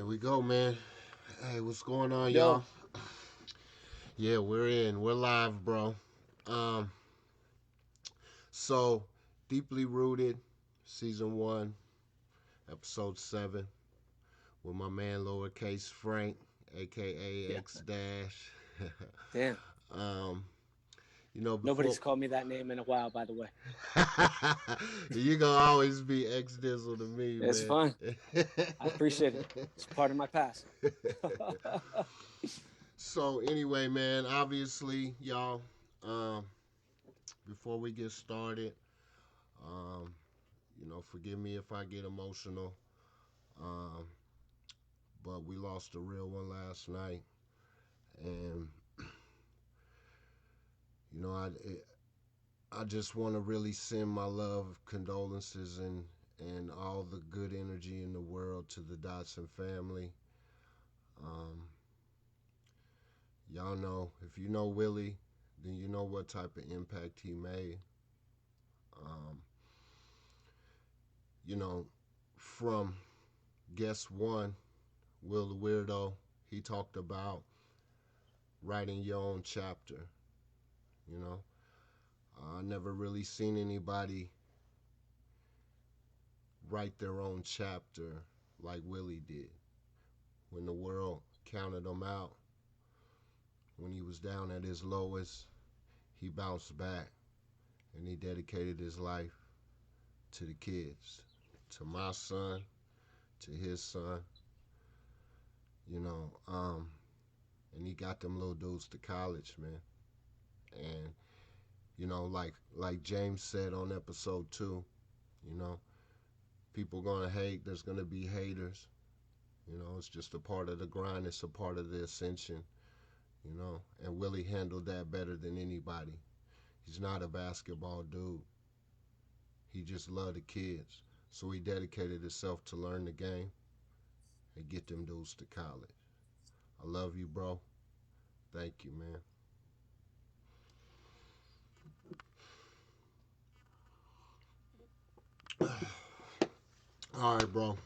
Here we go, man. Hey, what's going on, y'all? Yo, Yeah, we're in. We're live, bro. Um, so deeply rooted, season one, episode 7, with my man lowercase Frank, aka yeah, X-Dash. damn. um, Nobody's before called me that name in a while, by the way. you gonna always be X Dizzle to me, It's man. fun. I appreciate it. It's part of my past. So anyway, man, obviously, y'all, um, before we get started, um, forgive me if I get emotional, um, but we lost a real one last night, and you know, I just want to really send my love, condolences, and all the good energy in the world to the Dotson family. Um, y'all know, if you know Willie, then you know what type of impact he made. Um, you know, from guest one, Will the Weirdo, he talked about writing your own chapter. You know, I never really seen anybody write their own chapter like Willie did. When the world counted him out, when he was down at his lowest, he bounced back and he dedicated his life to the kids, to my son, to his son, you know, and he got them little dudes to college, man. And like James said on episode 2, you know, people gonna hate. There's gonna be haters. You know, it's just a part of the grind. It's a part of the ascension. You know, and Willie handled that better than anybody. He's not a basketball dude. He just loved the kids. So he dedicated himself to learn the game and get them dudes to college. I love you, bro. Thank you, man. All right, bro.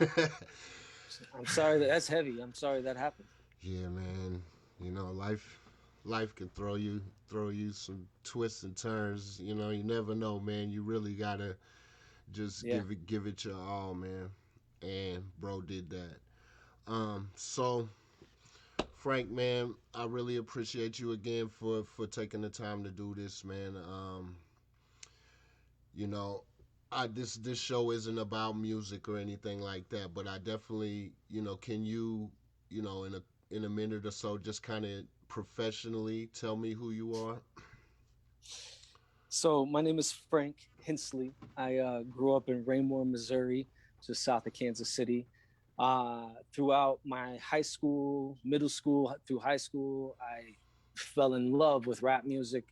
I'm sorry that's heavy. I'm sorry that happened. Yeah, man. You know, life can throw you some twists and turns. You know, you never know, man. You really gotta just Yeah. give it your all, man. And bro did that. So Frank, man, I really appreciate you again for taking the time to do this, man. You know, this show isn't about music or anything like that, but I definitely, can you, in a minute or so, just kind of professionally tell me who you are? So my name is Frank Hensley. I grew up in Raymore, Missouri, just south of Kansas City. Throughout my high school, middle school, through high school, I fell in love with rap music.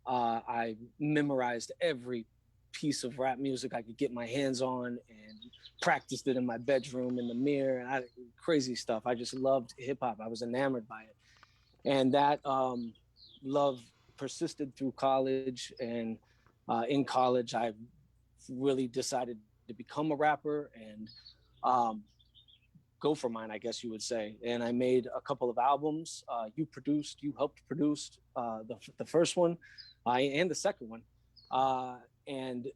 I memorized every piece of rap music I could get my hands on and practiced it in my bedroom in the mirror. And crazy stuff. I just loved hip hop. I was enamored by it, and that love persisted through college. And in college, I really decided to become a rapper and um, go for mine, I guess you would say. And I made a couple of albums. You helped produce the first one and the second one. And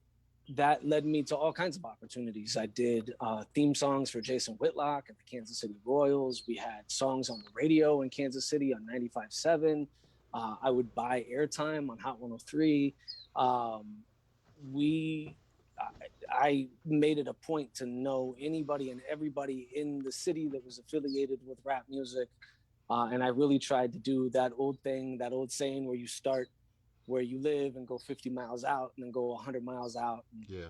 that led me to all kinds of opportunities. I did theme songs for Jason Whitlock at the Kansas City Royals. We had songs on the radio in Kansas City on 95.7. I would buy airtime on Hot 103. We I made it a point to know anybody and everybody in the city that was affiliated with rap music. And I really tried to do that old thing, that old saying where you start where you live and go 50 miles out and then go 100 miles out. And, Yeah.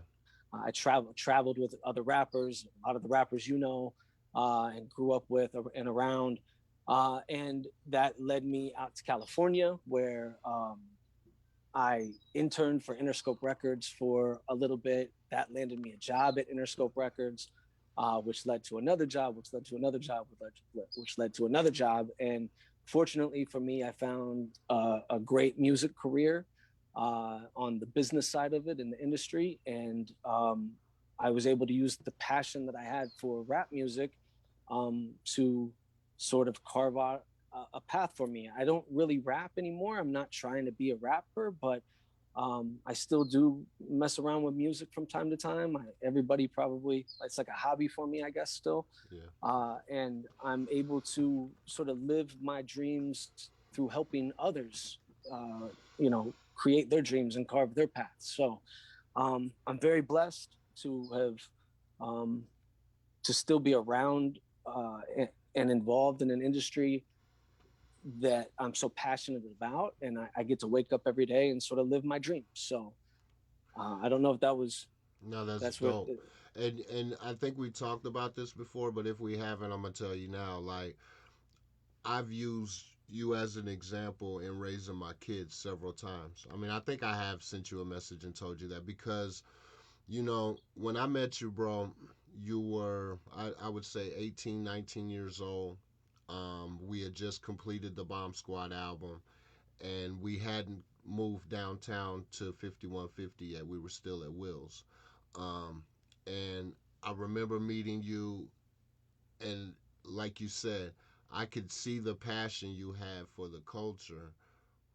I traveled with other rappers, a lot of the rappers and grew up with and around. And that led me out to California, where I interned for Interscope Records for a little bit. That landed me a job at Interscope Records, which led to another job, which led to another job, which led to another job. And fortunately for me, I found a great music career on the business side of it in the industry. And I was able to use the passion that I had for rap music to sort of carve out a path for me. I don't really rap anymore. I'm not trying to be a rapper, but I still do mess around with music from time to time. Everybody probably, it's like a hobby for me, I guess, still. Yeah. And I'm able to sort of live my dreams through helping others, create their dreams and carve their paths. So I'm very blessed to have, to still be around and involved in an industry that I'm so passionate about, and I get to wake up every day and sort of live my dreams. So I don't know if that was No, that's that's what dope. And I think we talked about this before, but if we haven't, I'm gonna tell you now. Like, I've used you as an example in raising my kids several times. I mean, I think I have sent you a message and told you that because, when I met you, bro, you were, I would say, 18, 19 years old. We had just completed the Bomb Squad album, and we hadn't moved downtown to 5150 yet. We were still at Will's. Um, and I remember meeting you, and like you said, I could see the passion you had for the culture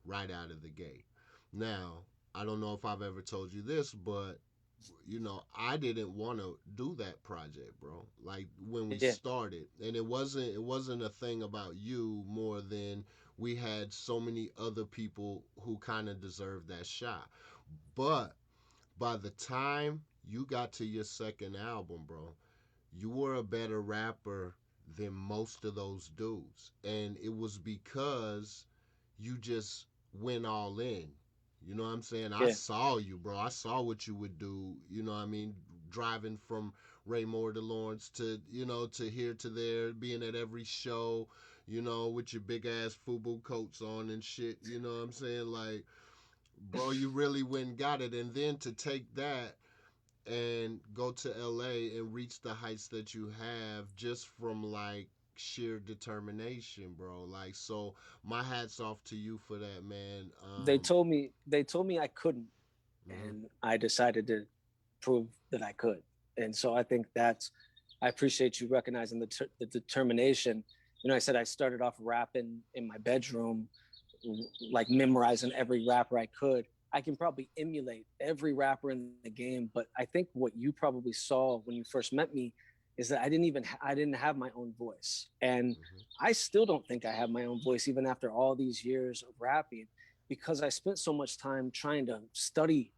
right out of the gate. Now, I don't know if I've ever told you this, but I didn't want to do that project, bro. Like when we yeah, started, and it wasn't a thing about you more than we had so many other people who kind of deserved that shot. But by the time you got to your second album, bro, you were a better rapper than most of those dudes. And it was because you just went all in. You know what I'm saying? I yeah, saw you, bro. I saw what you would do. You know what I mean? Driving from Raymore to Lawrence to, to here to there, being at every show, with your big ass FUBU coats on and shit. You know what I'm saying? Like, bro, you really went and got it. And then to take that and go to LA and reach the heights that you have just from like sheer determination, bro. Like, so my hat's off to you for that, man. they told me I couldn't, Mhm. and I decided to prove that I could. And so I think I appreciate you recognizing the determination. I said I started off rapping in my bedroom, like memorizing every rapper I could. I can probably emulate every rapper in the game, but I think what you probably saw when you first met me is that I didn't have my own voice, and Mhm. I still don't think I have my own voice even after all these years of rapping, because I spent so much time trying to study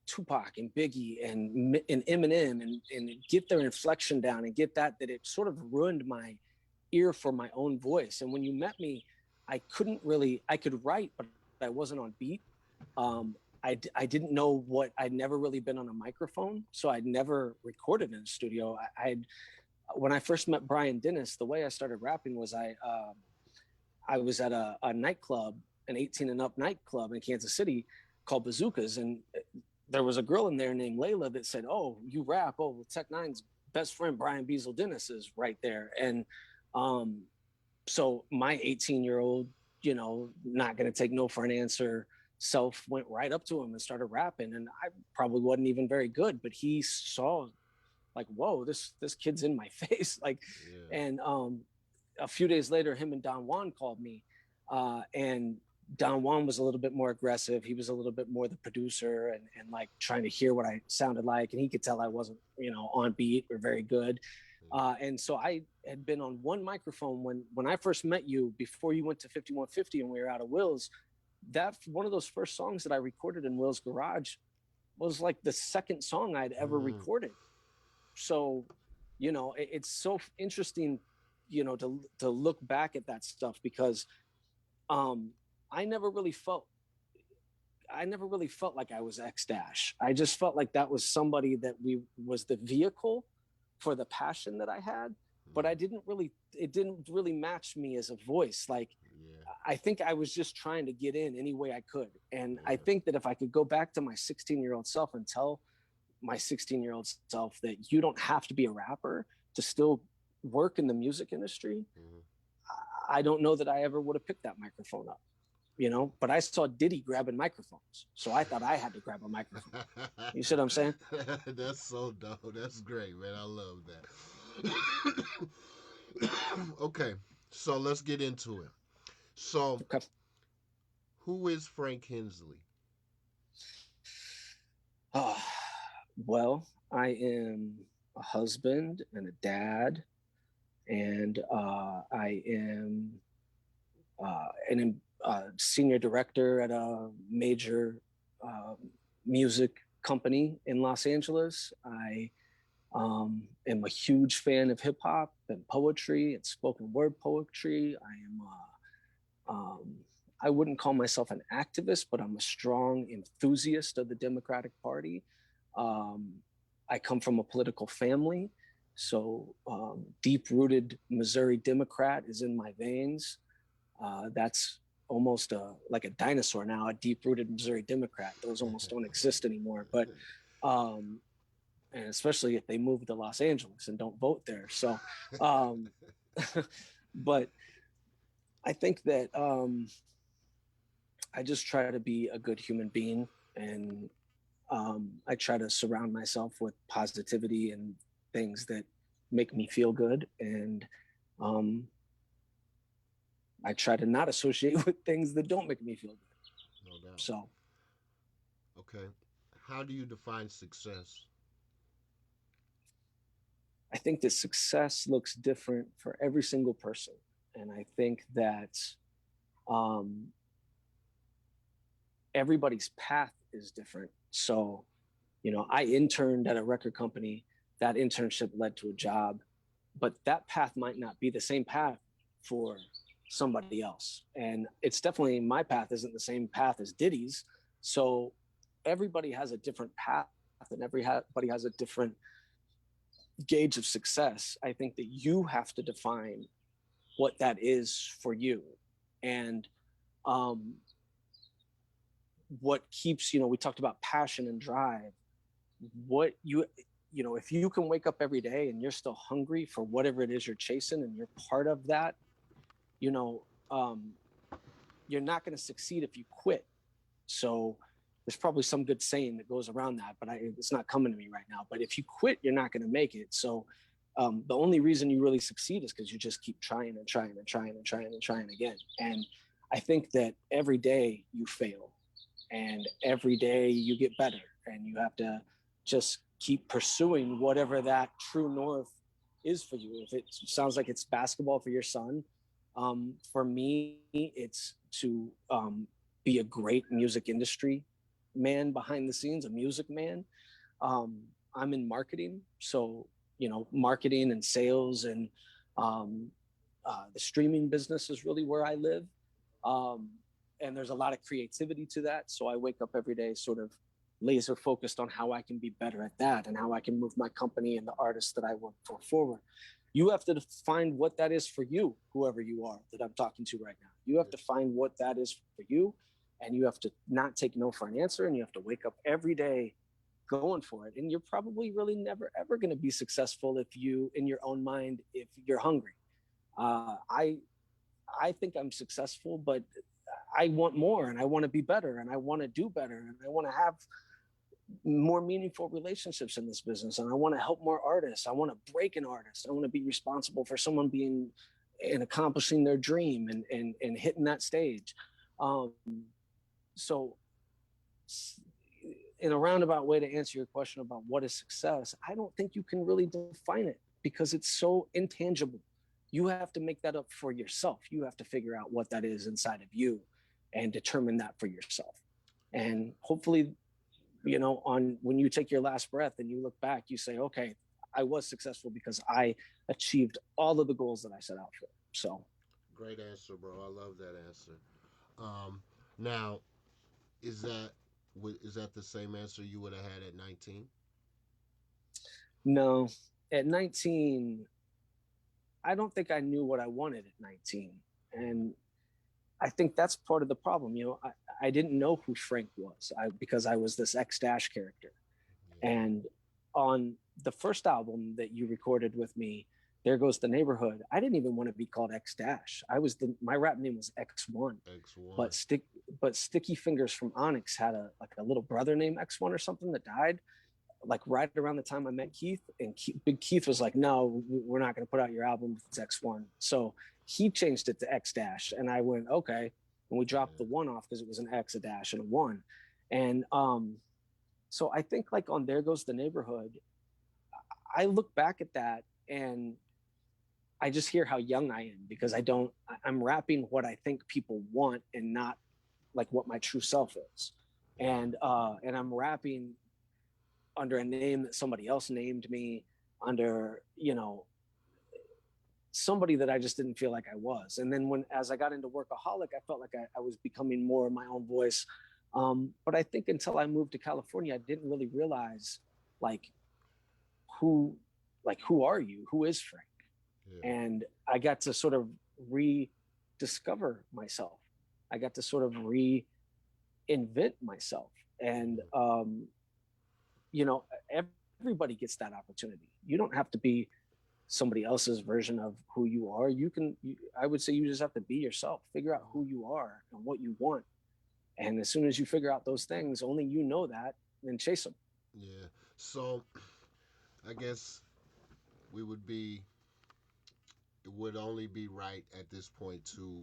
Tupac and Biggie and Eminem and get their inflection down and get that it sort of ruined my ear for my own voice. And when you met me, I could write, but I wasn't on beat. I didn't know I'd never really been on a microphone, so I'd never recorded in a studio. When I first met Brian Dennis, the way I started rapping was I was at a nightclub, an 18 and up nightclub in Kansas City called Bazookas, and there was a girl in there named Layla that said, "Oh, you rap? Oh, well, Tech Nine's best friend Brian Beazle Dennis is right there." And um, so my 18-year-old, not going to take no for an answer self went right up to him and started rapping, and I probably wasn't even very good, but he saw like, whoa, this kid's in my face, like. Yeah. And a few days later, him and Don Juan called me, and Don Juan was a little bit more aggressive. He was a little bit more the producer and like trying to hear what I sounded like, and he could tell I wasn't, on beat or very good. And so I had been on one microphone when I first met you, before you went to 5150 and we were out of Will's. That one of those first songs that I recorded in Will's garage was like the second song I'd ever Mm. recorded. So, it's so interesting, to look back at that stuff, because um, I never really felt I never really felt like I was X-Dash. I just felt like that was somebody that was the vehicle for the passion that I had, but Mm. it didn't really match me as a voice. Like, Yeah. I think I was just trying to get in any way I could. And I Yeah. think that if I could go back to my 16-year-old self and tell my 16-year-old self that you don't have to be a rapper to still work in the music industry, Mhm. I don't know that I ever would have picked that microphone up, but I saw Diddy grabbing microphones. So I thought I had to grab a microphone. You see what I'm saying? That's so dope. That's great, man. I love that. Okay, so let's get into it. So, Okay. who is Frank Hensley? Uh, well, I am a husband and a dad, and I am an senior director at a major uh, music company in Los Angeles. I am a huge fan of hip hop and poetry and spoken word poetry. Um, I wouldn't call myself an activist, but I'm a strong enthusiast of the Democratic Party. Um, I come from a political family, so deep rooted Missouri Democrat is in my veins. That's almost like a dinosaur now, a deep rooted Missouri Democrat. Those almost don't exist anymore. But um, and especially if they move to Los Angeles and don't vote there. So, um, but I think that I just try to be a good human being, and I try to surround myself with positivity and things that make me feel good, and um, I try to not associate with things that don't make me feel good. No doubt. So Okay. How do you define success? I think that success looks different for every single person, and I think that um, everybody's path is different. So, I interned at a record company. That internship led to a job, but that path might not be the same path for somebody else. And it's definitely my path isn't the same path as Diddy's. So everybody has a different path, and everybody has a different gauge of success. I think that you have to define what that is for you. And um, what keeps, we talked about passion and drive. What if you can wake up every day and you're still hungry for whatever it is you're chasing and you're part of that, you know, um, you're not going to succeed if you quit. So there's probably some good saying that goes around that, but it's not coming to me right now. But if you quit, you're not going to make it. So the only reason you really succeed is because you just keep trying and trying and trying and trying and trying again. And I think that every day you fail, and every day you get better, and you have to just keep pursuing whatever that true north is for you. If it sounds like it's basketball for your son, for me, it's to be a great music industry man behind the scenes, a music man. Um, I'm in marketing, so marketing and sales and um, the streaming business is really where I live. Um, and there's a lot of creativity to that. So I wake up every day sort of laser focused on how I can be better at that and how I can move my company and the artists that I work for forward. You have to find what that is for you, whoever you are that I'm talking to right now. You have to find what that is for you, and you have to not take no for an answer, and you have to wake up every day going for it. And you're probably really never ever going to be successful if you, in your own mind, if you're hungry. I think I'm successful, but I want more, and I want to be better, and I want to do better, and I want to have more meaningful relationships in this business, and I want to help more artists. I want to break an artist. I want to be responsible for someone being and accomplishing their dream and hitting that stage. Um, so in a roundabout way to answer your question about what is success, I don't think you can really define it because it's so intangible. You have to make that up for yourself. You have to figure out what that is inside of you and determine that for yourself. And hopefully, on when you take your last breath and you look back, you say, okay, I was successful because I achieved all of the goals that I set out for. So Great answer, bro. I love that answer. Now, is that is that the same answer you would have had at 19? no, at 19, I don't think I knew what I wanted at 19. And I think that's part of the problem. I didn't know who Frank was because I was this X-Dash character. Yeah. And on the first album that you recorded with me, There Goes the Neighborhood, I didn't even want to be called X-Dash. My rap name was X1. X1. But Sticky Fingers from Onyx had a little brother named X1 or something that died. like right around the time I met Keith, and Big Keith was like, no, we're not going to put out your album if it's X1. So he changed it to X-Dash, and I went, okay. And we dropped the one off because it was an X, a dash, and a one. And so I think like on There Goes the Neighborhood, I look back at that and I just hear how young I am, because I'm rapping what I think people want and not like what my true self is. And I'm rapping under a name that somebody else named me, under, you know, somebody that I just didn't feel like I was. And then as I got into Workaholic, I felt like I was becoming more of my own voice. But I think until I moved to California, I didn't really realize like who are you? Who is Frank? Yeah. And I got to sort of rediscover myself. I got to sort of reinvent myself. And, you know, everybody gets that opportunity. You don't have to be somebody else's version of who you are. I would say you just have to be yourself, figure out who you are and what you want. And as soon as you figure out those things, only you know that, then chase them. Yeah. So I guess it would only be right at this point to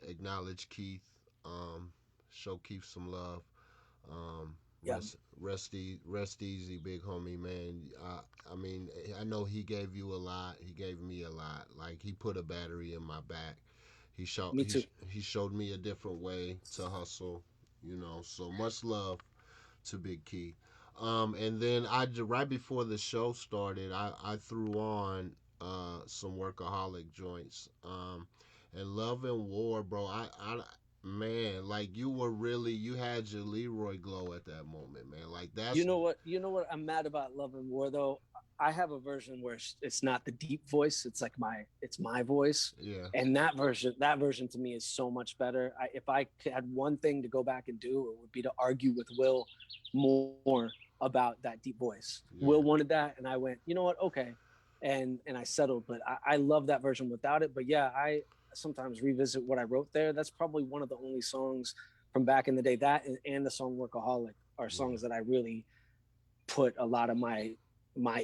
acknowledge Keith, show Keith some love. Yeah. Rest easy, big homie, man. I mean, I know he gave you a lot. He gave me a lot. Like, he put a battery in my back. He showed me a different way to hustle, you know. So much love to Big Key. And then right before the show started, I threw on some Workaholic joints. And Love and War, bro. Man, like you had your Leroy glow at that moment, man. Like that's. You know what I'm mad about Love and War though. I have a version where it's not the deep voice. It's like it's my voice. Yeah. And that version to me is so much better. If I had one thing to go back and do, it would be to argue with Will more about that deep voice. Yeah. Will wanted that, and I went, you know what? Okay, and I settled. But I love that version without it. But yeah, I sometimes revisit what I wrote there. That's probably one of the only songs from back in the day. That and the song Workaholic are songs that I really put a lot of my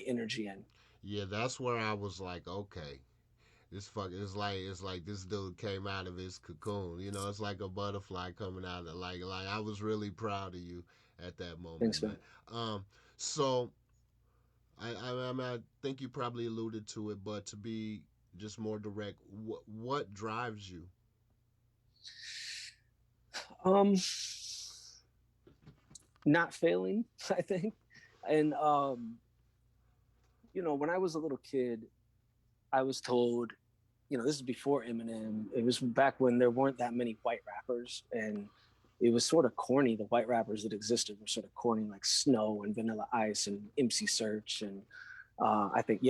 energy in. Yeah, that's where I was like, okay, it's like this dude came out of his cocoon. You know, it's like a butterfly coming out of like I was really proud of you at that moment. Thanks, man. So I think you probably alluded to it, but to be just more direct, what drives you? Not failing, I think. And you know, when I was a little kid, I was told, you know, this is before Eminem. It was back when there weren't that many white rappers, and it was sort of corny. The white rappers that existed were sort of corny, like Snow and Vanilla Ice and MC Search, and I think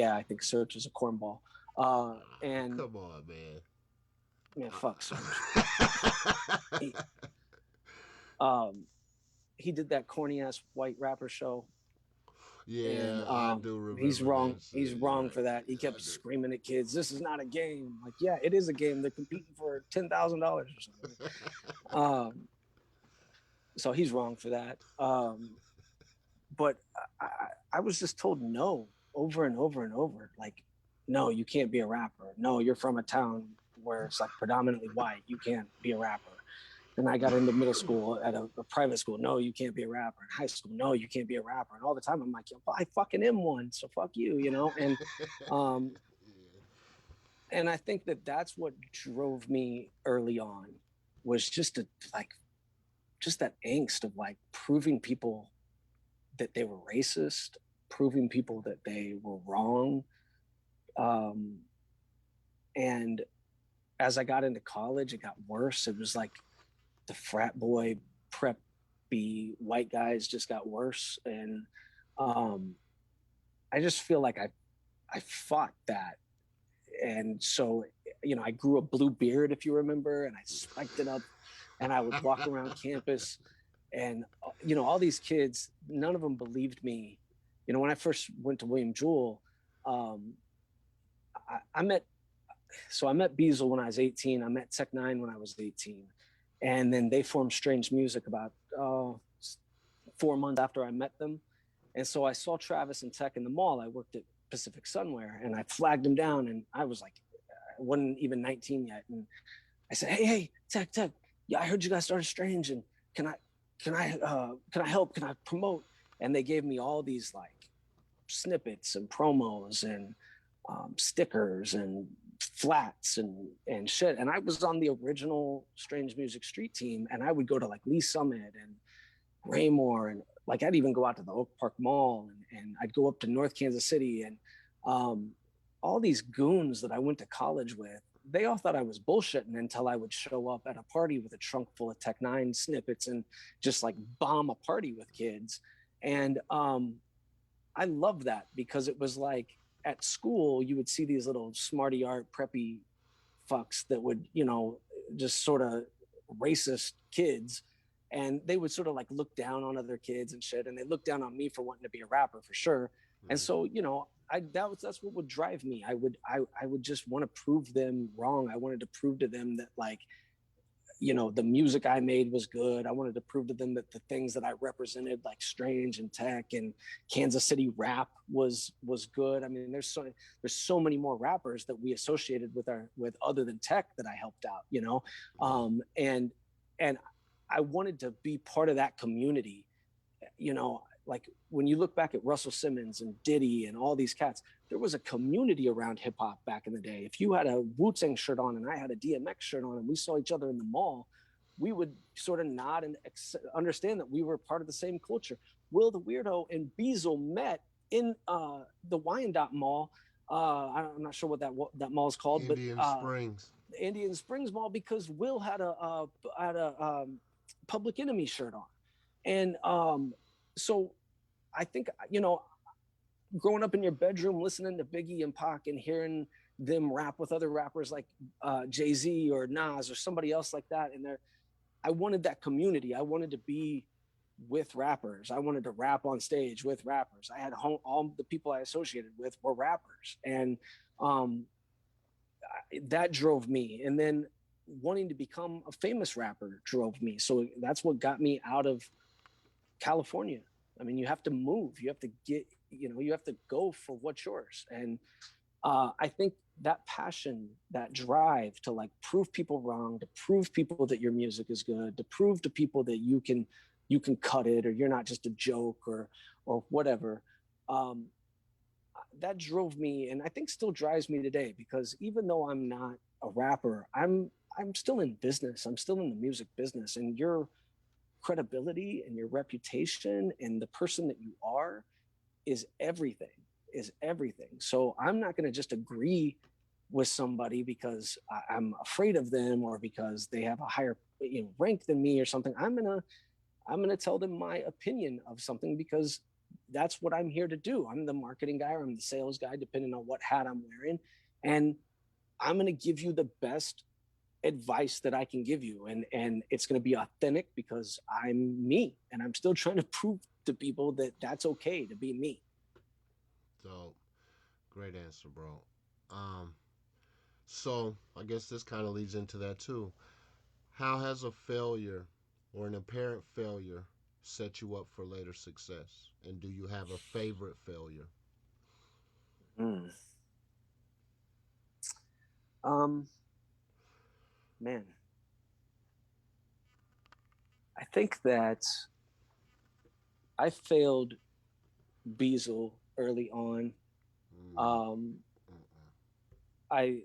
Search is a cornball. And come on, man. Man, fuck Search. He did that corny ass white rapper show. Yeah, and, I do remember. He's wrong. He's wrong for that. He kept screaming at kids, "This is not a game." Like, yeah, it is a game. They're competing for $10,000 or something. So he's wrong for that. But I was just told no over and over and over. Like, no, you can't be a rapper. No, you're from a town where it's like predominantly white. You can't be a rapper. And I got into middle school at a private school. No, you can't be a rapper. In high school, no, you can't be a rapper. And all the time I'm like, well, I fucking am one, so fuck you, you know? And and I think that's what drove me early on, was just that angst of like proving people that they were racist, proving people that they were wrong. And as I got into college, it got worse. It was like the frat boy preppy white guys just got worse. And I just feel like I fought that. And so, you know, I grew a blue beard, if you remember, and I spiked it up, and I would walk around campus, and, you know, all these kids, none of them believed me. You know, when I first went to William Jewell, I met Beazle when I was 18. I met Tech Nine when I was 18. And then they formed Strange Music about 4 months after I met them. And so I saw Travis and Tech in the mall. I worked at Pacific Sunwear, and I flagged him down, and I was like, I wasn't even 19 yet. And I said, hey, Tech, yeah, I heard you guys started Strange, and can I help? Can I promote? And they gave me all these like snippets and promos and stickers and flats and shit. And I was on the original Strange Music Street team, and I would go to like Lee Summit and Raymore, and like I'd even go out to the Oak Park Mall, and I'd go up to North Kansas City, and all these goons that I went to college with, they all thought I was bullshitting until I would show up at a party with a trunk full of Tech Nine snippets and just like bomb a party with kids. And I loved that, because it was like at school, you would see these little smarty art preppy fucks that would, you know, just sort of racist kids. And they would sort of like look down on other kids and shit. And they looked down on me for wanting to be a rapper for sure. And so, you know, that's what would drive me. I would just want to prove them wrong. I wanted to prove to them that, like, you know, the music I made was good. I wanted to prove to them that the things that I represented, like Strange and Tech and Kansas City rap, was good. I mean, there's so many more rappers that we associated with other than Tech that I helped out, you know, and I wanted to be part of that community, you know. Like when you look back at Russell Simmons and Diddy and all these cats, there was a community around hip hop back in the day. If you had a Wu-Tang shirt on and I had a DMX shirt on and we saw each other in the mall, we would sort of nod and understand that we were part of the same culture. Will the Weirdo and Beazle met in the Wyandotte Mall. I'm not sure what that mall is called, Indian but Springs. Indian Springs Mall, because Will had a Public Enemy shirt on. And so I think, you know, growing up in your bedroom, listening to Biggie and Pac and hearing them rap with other rappers like Jay-Z or Nas or somebody else like that, and I wanted that community. I wanted to be with rappers. I wanted to rap on stage with rappers. I had all the people I associated with were rappers, and that drove me. And then wanting to become a famous rapper drove me. So that's what got me out of California. I mean, you have to move. You have to get, you know, you have to go for what's yours. And I think that passion, that drive to like prove people wrong, to prove people that your music is good, to prove to people that you can cut it, or you're not just a joke or whatever. That drove me, and I think still drives me today, because even though I'm not a rapper, I'm still in business. I'm still in the music business, and your credibility and your reputation and the person that you are is everything. So I'm not going to just agree with somebody because I'm afraid of them or because they have a higher, you know, rank than me or something. I'm gonna tell them my opinion of something, because that's what I'm here to do. I'm the marketing guy, or I'm the sales guy, depending on what hat I'm wearing, and I'm gonna give you the best advice that I can give you, and it's going to be authentic, because I'm me, and I'm still trying to prove to people that that's okay to be me. So, great answer, bro. So I guess this kind of leads into that too. How has a failure or an apparent failure set you up for later success? And do you have a favorite failure? Mm. Man, I think that I failed Beazle early on. Um, I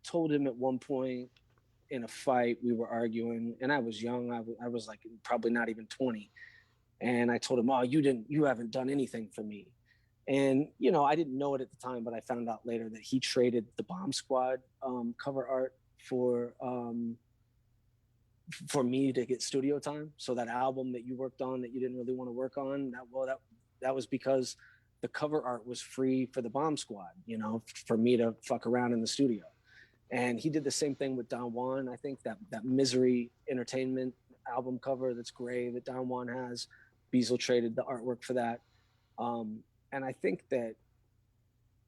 told him at one point in a fight, we were arguing, and I was young. I was like probably not even 20. And I told him, "Oh, you haven't done anything for me." And, you know, I didn't know it at the time, but I found out later that he traded the Bomb Squad cover art for me to get studio time. So that album that you worked on that you didn't really want to work on, that was because the cover art was free for the Bomb Squad, you know, for me to fuck around in the studio. And he did the same thing with Don Juan. I think that Misery Entertainment album cover that's gray that Don Juan has, Beazle traded the artwork for that. And I think that,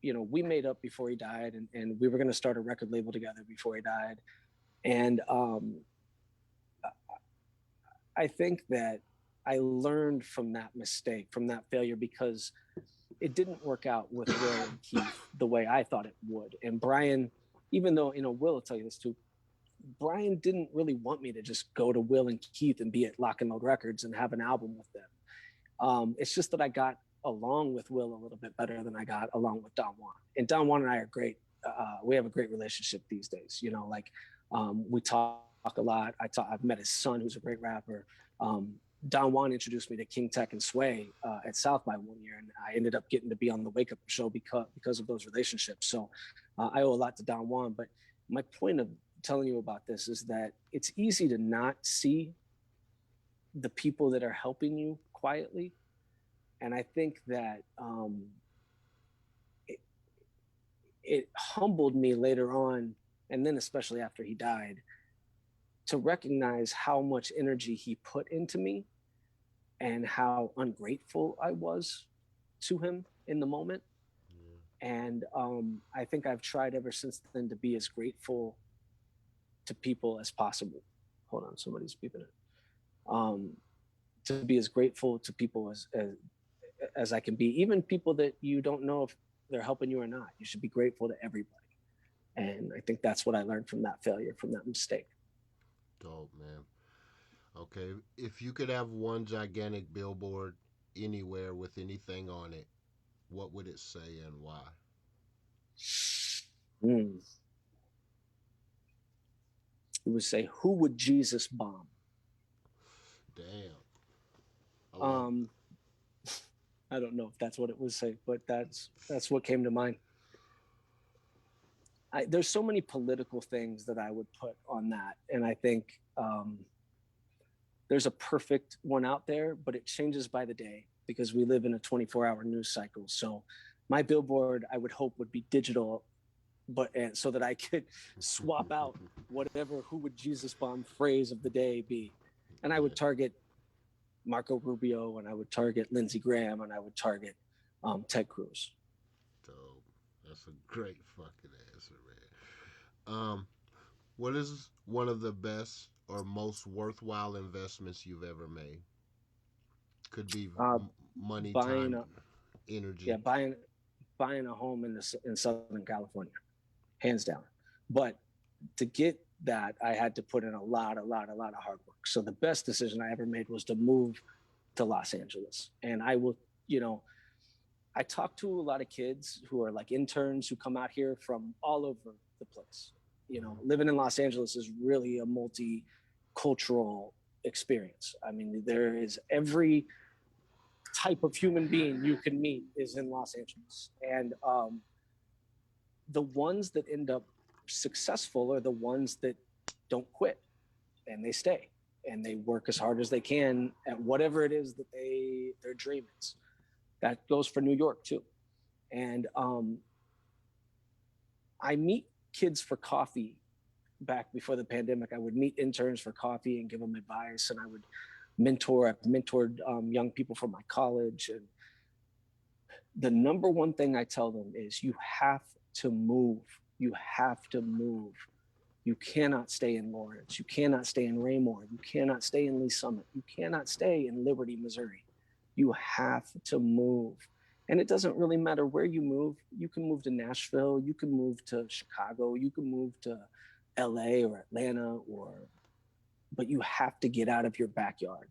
you know, we made up before he died, and we were going to start a record label together before he died. And I think that I learned from that mistake, from that failure, because it didn't work out with Will and Keith the way I thought it would. And Brian, even though, Will will tell you this too, Brian didn't really want me to just go to Will and Keith and be at Lock and Load Records and have an album with them. It's just that I got along with Will a little bit better than I got along with Don Juan. And Don Juan and I are great. We have a great relationship these days. We talk a lot. I've met his son, who's a great rapper. Don Juan introduced me to King Tech and Sway at South by one year, and I ended up getting to be on the Wake Up Show because of those relationships. So I owe a lot to Don Juan. But my point of telling you about this is that it's easy to not see the people that are helping you quietly. And I think that it humbled me later on, and then especially after he died, to recognize how much energy he put into me and how ungrateful I was to him in the moment. Yeah. And I think I've tried ever since then to be as grateful to people as possible. Hold on, somebody's beeping it. To be as grateful to people as I can be, even people that you don't know if they're helping you or not. You should be grateful to everybody. And I think that's what I learned from that failure, from that mistake. Dope, man. Okay, if you could have one gigantic billboard anywhere with anything on it, what would it say and why? It would say, "Who would Jesus bomb?" Damn. I don't know if that's what it would say, but that's what came to mind. There's so many political things that I would put on that, and I think there's a perfect one out there, but it changes by the day because we live in a 24-hour news cycle. So my billboard, I would hope, would be digital, but so that I could swap out whatever "Who would Jesus bomb" phrase of the day be, and I would target Marco Rubio, and I would target Lindsey Graham, and I would target Ted Cruz. Dope. That's a great fucking answer, man. What is one of the best or most worthwhile investments you've ever made? Could be money, time, energy. Yeah, buying a home in Southern California, hands down. But to get that, I had to put in a lot of hard work. So the best decision I ever made was to move to Los Angeles. And I will, I talk to a lot of kids who are like interns who come out here from all over the place. Living in Los Angeles is really a multicultural experience. I mean, there is every type of human being you can meet is in Los Angeles. And the ones that end up successful are the ones that don't quit, and they stay and they work as hard as they can at whatever it is that their dream is. That goes for New York too. And I meet kids for coffee. Back before the pandemic, I would meet interns for coffee and give them advice, and I would I've mentored young people from my college. And the number one thing I tell them is you have to move. You have to move. You cannot stay in Lawrence. You cannot stay in Raymore. You cannot stay in Lee Summit. You cannot stay in Liberty, Missouri. You have to move. And it doesn't really matter where you move. You can move to Nashville. You can move to Chicago. You can move to LA or Atlanta, but you have to get out of your backyard.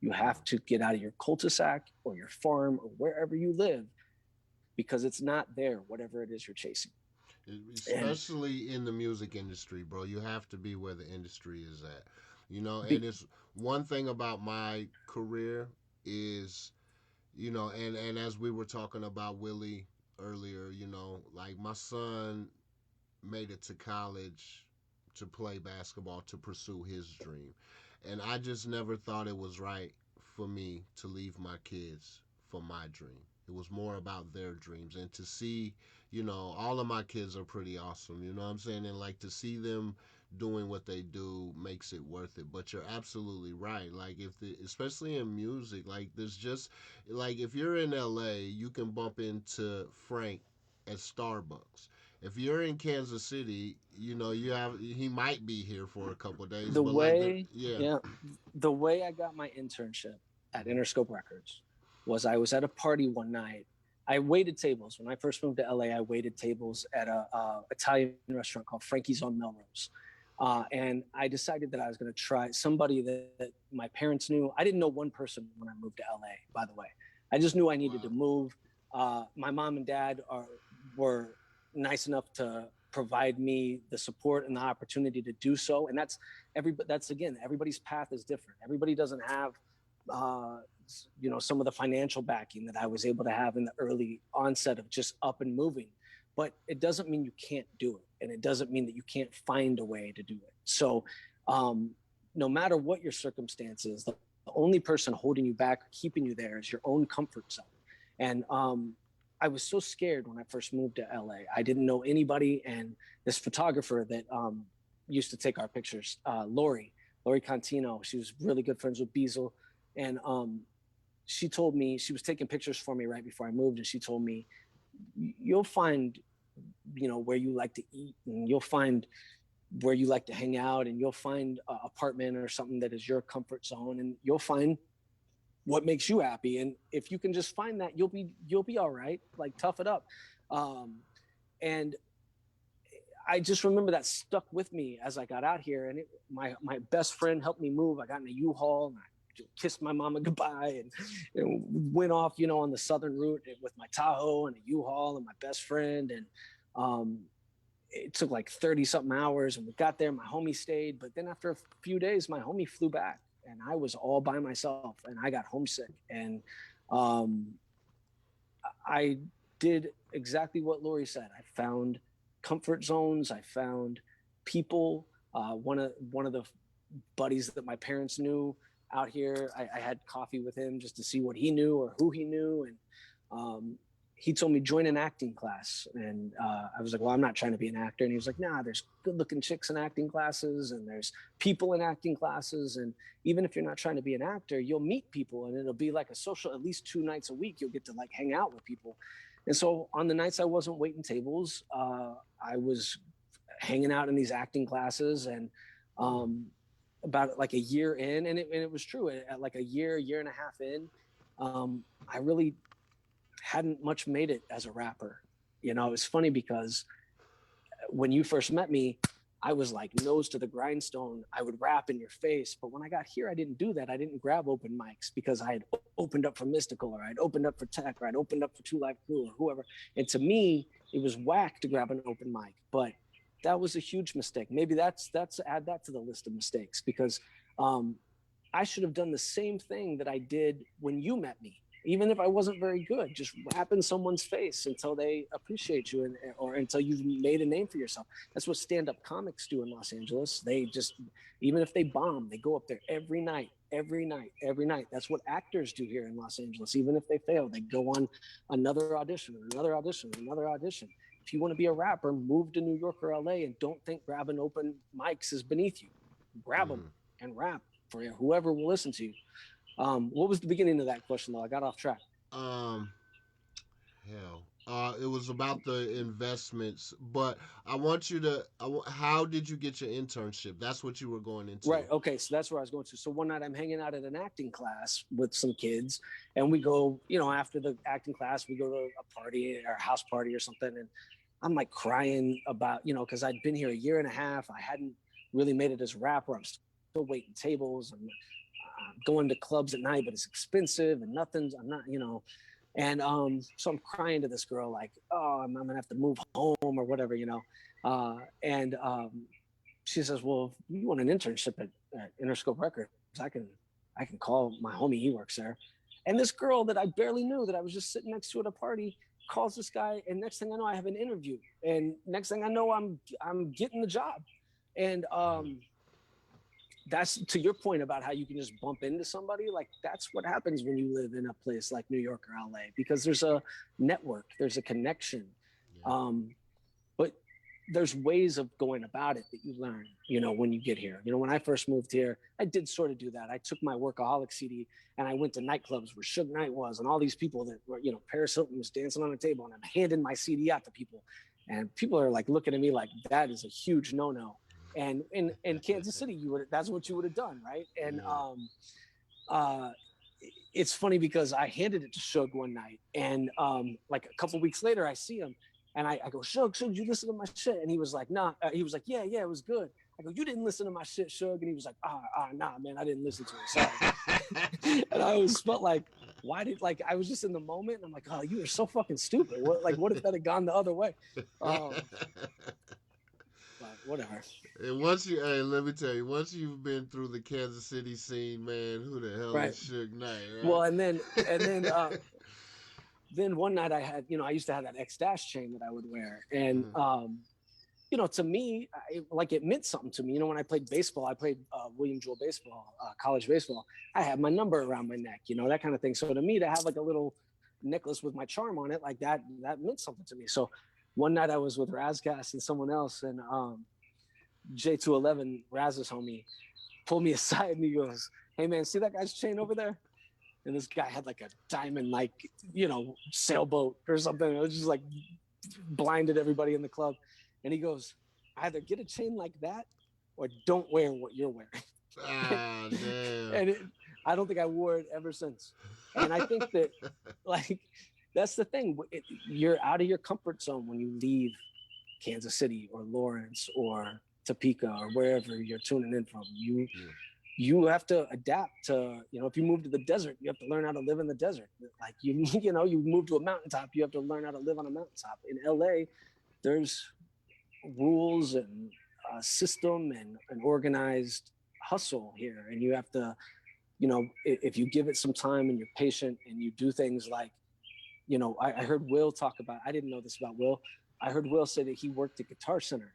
You have to get out of your cul-de-sac or your farm or wherever you live, because it's not there, whatever it is you're chasing. Especially in the music industry, bro. You have to be where the industry is at. And it's one thing about my career is, and as we were talking about Willie earlier, like my son made it to college to play basketball to pursue his dream. And I just never thought it was right for me to leave my kids for my dream. It was more about their dreams. And to see, all of my kids are pretty awesome, you know what I'm saying? And like to see them doing what they do makes it worth it. But you're absolutely right. Like especially in music, like there's just like if you're in LA, you can bump into Frank at Starbucks. If you're in Kansas City, he might be here for a couple of days. The way I got my internship at Interscope Records was I was at a party one night. I waited tables. When I first moved to LA, I waited tables at a Italian restaurant called Frankie's on Melrose. And I decided that I was going to try somebody that my parents knew. I didn't know one person when I moved to LA, by the way. I just knew I needed to move. My mom and dad were nice enough to provide me the support and the opportunity to do so. And that's again, everybody's path is different. Everybody doesn't have, some of the financial backing that I was able to have in the early onset of just up and moving. But it doesn't mean you can't do it. And it doesn't mean that you can't find a way to do it. So no matter what your circumstances, the only person holding you back or keeping you there is your own comfort zone. And I was so scared when I first moved to LA. I didn't know anybody. And this photographer that used to take our pictures, Lori Contino, she was really good friends with Beazle. And she told me, she was taking pictures for me right before I moved. And she told me, you'll find, where you like to eat, and you'll find where you like to hang out, and you'll find an apartment or something that is your comfort zone, and you'll find what makes you happy. And if you can just find that, you'll be all right. Like, tough it up. And I just remember that stuck with me as I got out here. And my best friend helped me move. I got in a U-Haul and I kissed my mama goodbye and went off, on the southern route with my Tahoe and a U-Haul and my best friend. And it took like 30 something hours, and we got there. My homie stayed, but then after a few days, my homie flew back, and I was all by myself, and I got homesick. And I did exactly what Lori said. I found comfort zones. I found people. One of the buddies that my parents knew out here, I had coffee with him just to see what he knew or who he knew. And he told me, join an acting class. And I was like, well, I'm not trying to be an actor. And he was like, nah, there's good looking chicks in acting classes, and there's people in acting classes. And even if you're not trying to be an actor, you'll meet people, and it'll be like a social, at least 2 nights a week, you'll get to like hang out with people. And so on the nights I wasn't waiting tables, I was hanging out in these acting classes. And about like a year in, and it was true, at like a year and a half in, I really hadn't much made it as a rapper. It was funny because when you first met me, I was like nose to the grindstone. I would rap in your face. But when I got here, I didn't do that. I didn't grab open mics because I had opened up for Mystical, or I'd opened up for Tech, or I'd opened up for Two Live Crew, or whoever. And to me, it was whack to grab an open mic. But that was a huge mistake. Maybe that's add that to the list of mistakes, because I should have done the same thing that I did when you met me. Even if I wasn't very good, just rap in someone's face until they appreciate you, or until you've made a name for yourself. That's what stand-up comics do in Los Angeles. They just, even if they bomb, they go up there every night. That's what actors do here in Los Angeles. Even if they fail, they go on another audition. If you want to be a rapper, move to New York or LA, and don't think grabbing open mics is beneath you. Grab them and rap for you, whoever will listen to you. What was the beginning of that question, though? I got off track. It was about the investments, but I want you to, how did you get your internship? That's what you were going into. Right. Okay. So that's where I was going to. So one night I'm hanging out at an acting class with some kids, and we go, after the acting class, we go to a party or a house party or something. And I'm like crying about, because I'd been here a year and a half. I hadn't really made it as a rapper. I'm still waiting tables. I'm going to clubs at night, but it's expensive and I'm not, And so I'm crying to this girl like, oh, I'm gonna have to move home or whatever, And she says, well, if you want an internship at Interscope Records, I can call my homie, he works there. And this girl that I barely knew, that I was just sitting next to at a party, calls this guy, and next thing I know, I have an interview. And next thing I know, I'm getting the job. And that's to your point about how you can just bump into somebody. Like, that's what happens when you live in a place like New York or LA, because there's a network, there's a connection. Yeah. But there's ways of going about it that you learn, when you get here. When I first moved here, I did sort of do that. I took my Workaholic CD and I went to nightclubs where Suge Knight was and all these people that were, Paris Hilton was dancing on a table, and I'm handing my CD out to people. And people are like looking at me like that is a huge no-no. And in Kansas City, that's what you would have done, right? And it's funny because I handed it to Suge one night, and like a couple weeks later, I see him, and I go, Suge, you listen to my shit? And he was like, nah. He was like, yeah, it was good. I go, you didn't listen to my shit, Suge? And he was like, nah, man, I didn't listen to it. Sorry. And I always felt like, why did, like, I was just in the moment, and I'm like, oh, you are so fucking stupid. What if that had gone the other way? But whatever. And let me tell you, once you've been through the Kansas City scene, man, who the hell Right. is Suge Knight, right? Well, and then one night I had, I used to have that X-Dash chain that I would wear, and to me, it meant something to me. When I played baseball, I played William Jewell baseball, college baseball. I had my number around my neck, that kind of thing. So to me, to have like a little necklace with my charm on it, like that meant something to me. So one night I was with Razcast and someone else, and J211, Raz's homie, pulled me aside and he goes, hey man, see that guy's chain over there? And this guy had like a diamond, sailboat or something. It was just like blinded everybody in the club. And he goes, either get a chain like that or don't wear what you're wearing. Ah, damn. And I don't think I wore it ever since. And I think that, that's the thing. You're out of your comfort zone when you leave Kansas City or Lawrence or Topeka or wherever you're tuning in from. You have to adapt to, if you move to the desert, you have to learn how to live in the desert. Like you move to a mountaintop, you have to learn how to live on a mountaintop. In LA, there's rules and a system and an organized hustle here. And you have to, if you give it some time and you're patient and you do things like, I heard Will talk about, I didn't know this about Will. I heard Will say that he worked at Guitar Center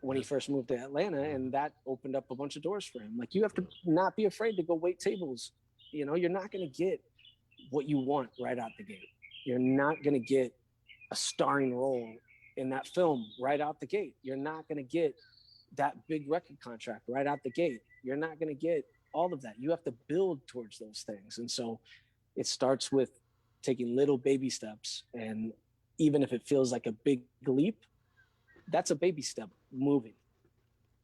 when he first moved to Atlanta, and that opened up a bunch of doors for him. Like, you have to not be afraid to go wait tables. You're not going to get what you want right out the gate. You're not going to get a starring role in that film right out the gate. You're not going to get that big record contract right out the gate. You're not going to get all of that. You have to build towards those things. And so it starts with taking little baby steps. And even if it feels like a big leap, that's a baby step moving,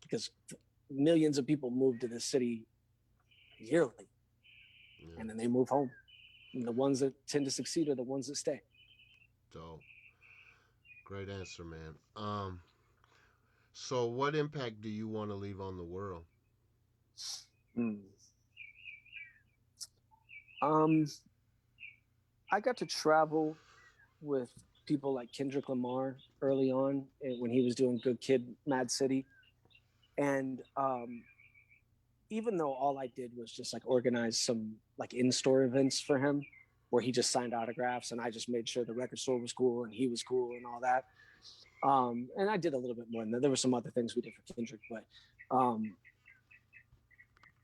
because millions of people move to this city yearly, and then they move home. And the ones that tend to succeed are the ones that stay. Dope. Great answer, man. So what impact do you want to leave on the world? I got to travel with people like Kendrick Lamar early on when he was doing Good Kid, Mad City. And even though all I did was just like organize some like in-store events for him where he just signed autographs and I just made sure the record store was cool and he was cool and all that. And I did a little bit more than that. There were some other things we did for Kendrick, but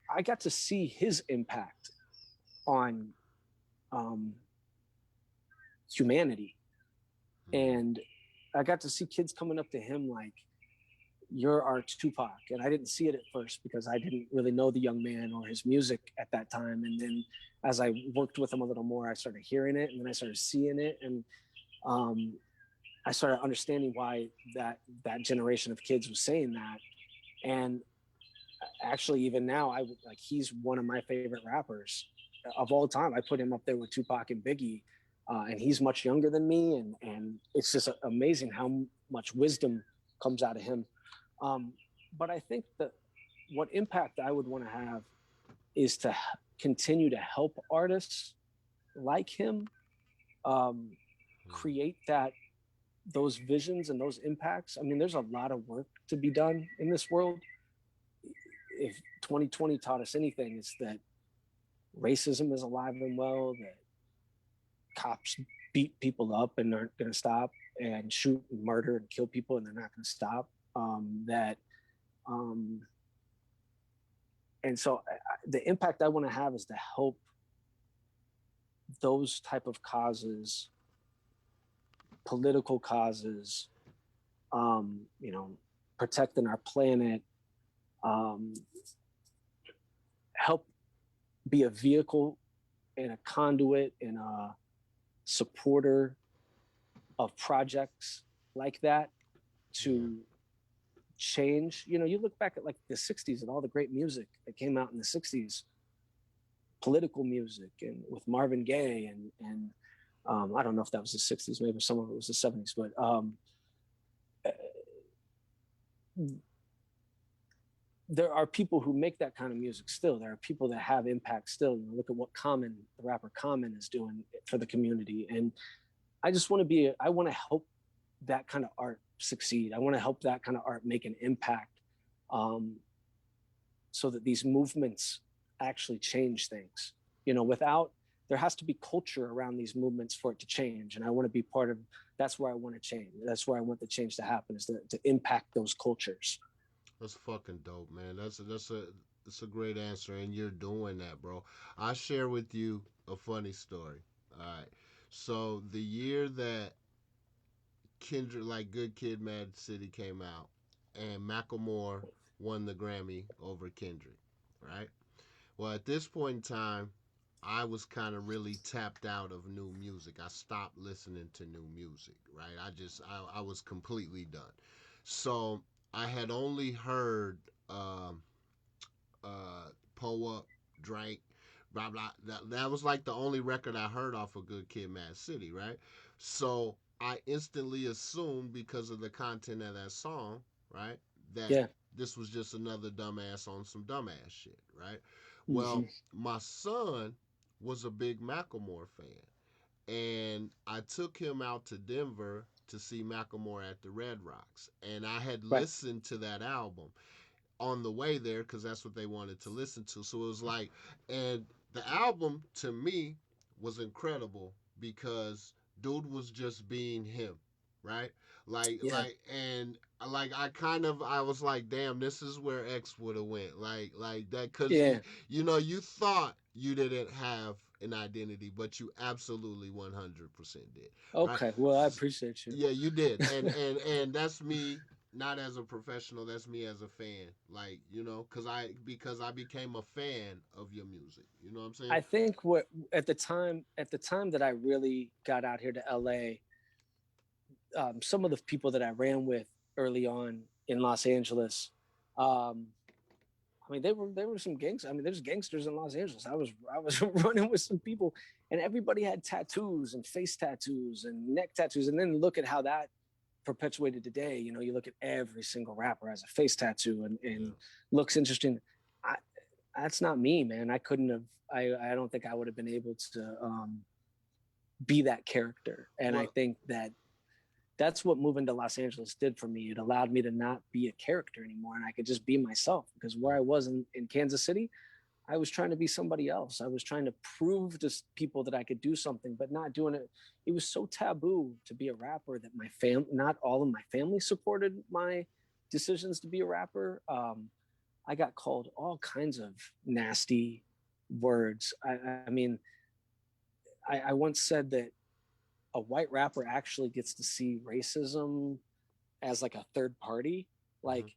I got to see his impact on humanity. And I got to see kids coming up to him like, you're our Tupac. And I didn't see it at first because I didn't really know the young man or his music at that time. And then as I worked with him a little more, I started hearing it, and then I started seeing it. And I started understanding why that generation of kids was saying that. And actually, even now, he's one of my favorite rappers of all time. I put him up there with Tupac and Biggie. And he's much younger than me, and it's just amazing how much wisdom comes out of him. But I think that what impact I would want to have is to continue to help artists like him create those visions and those impacts. I mean, there's a lot of work to be done in this world. If 2020 taught us anything, it's that racism is alive and well, that cops beat people up and aren't going to stop, and shoot and murder and kill people and they're not going to stop. And so the impact I want to have is to help those type of causes, political causes, protecting our planet, help be a vehicle and a conduit and a supporter of projects like that to change. You look back at like the 60s and all the great music that came out in the 60s. political music and with Marvin Gaye and I don't know if that was the 60s, maybe some of it was the 70s, but there are people who make that kind of music still. There are people that have impact still. You know, look at what Common, the rapper Common, is doing for the community. And I just want to I want to help that kind of art succeed. I want to help that kind of art make an impact, so that these movements actually change things. You know, there has to be culture around these movements for it to change. And I want to be part of, that's where I want to change. That's where I want the change to happen, is to impact those cultures. That's fucking dope, man. That's a great answer, and you're doing that, bro. I share with you a funny story. All right. So the year that Kendrick, like Good Kid, Mad City came out, and Macklemore won the Grammy over Kendrick, right? Well, at this point in time, I was kind of really tapped out of new music. I stopped listening to new music, right? I was completely done. So I had only heard Pull Up, Drake, blah blah. That was like the only record I heard off of Good Kid, Mad City, right? So I instantly assumed, because of the content of that song, right, that Yeah. this was just another dumbass on some dumbass shit, right? Mm-hmm. Well, my son was a big Macklemore fan, and I took him out to Denver to see Macklemore at the Red Rocks, and I had Right. listened to that album on the way there because that's what they wanted to listen to. So it was like, and the album to me was incredible because dude was just being him, right? Yeah. And like I was like, damn, this is where X would have went, like that, because Yeah. you know, you thought you didn't have an identity, but you absolutely 100% did, right? Okay. Well, I appreciate you. Yeah, you did, and that's me, not as a professional. That's me as a fan, like, you know, because I became a fan of your music. You know what I'm saying? I think what at the time that I really got out here to LA, some of the people that I ran with early on in Los Angeles, um, I mean, they were some gangsters. I mean, there's gangsters in Los Angeles. I was running with some people, and everybody had tattoos and face tattoos and neck tattoos. And then look at how that perpetuated today. You know, you look at every single rapper has a face tattoo and looks interesting. That's not me, man. I couldn't have. I don't think I would have been able to be that character. And I think that's what moving to Los Angeles did for me. It allowed me to not be a character anymore, and I could just be myself. Because where I was in Kansas City, I was trying to be somebody else. I was trying to prove to people that I could do something, but not doing it. It was so taboo to be a rapper that not all of my family supported my decisions to be a rapper. I got called all kinds of nasty words. I mean, I once said that a white rapper actually gets to see racism as like a third party. Like,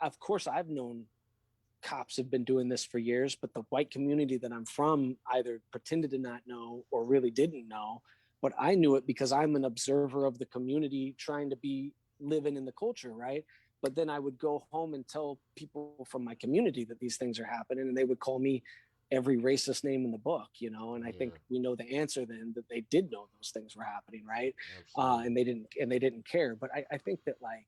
of course, I've known cops have been doing this for years, but the white community that I'm from either pretended to not know or really didn't know. But I knew it because I'm an observer of the community trying to be living in the culture, right? But then I would go home and tell people from my community that these things are happening, and they would call me every racist name in the book, you know. And I think we know the answer then, that they did know those things were happening, right? And they didn't care. But I think that like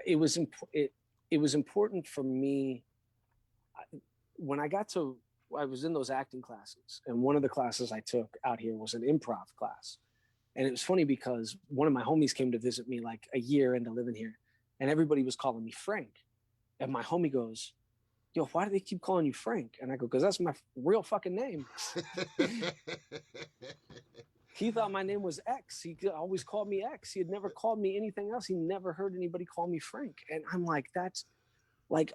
it was important for me when I was in those acting classes, and one of the classes I took out here was an improv class. And it was funny because one of my homies came to visit me like a year into living here, and everybody was calling me Frank. And my homie goes, yo, why do they keep calling you Frank? And I go, because that's my real fucking name. He thought my name was X. He always called me X. He had never called me anything else. He never heard anybody call me Frank. And I'm like, that's like,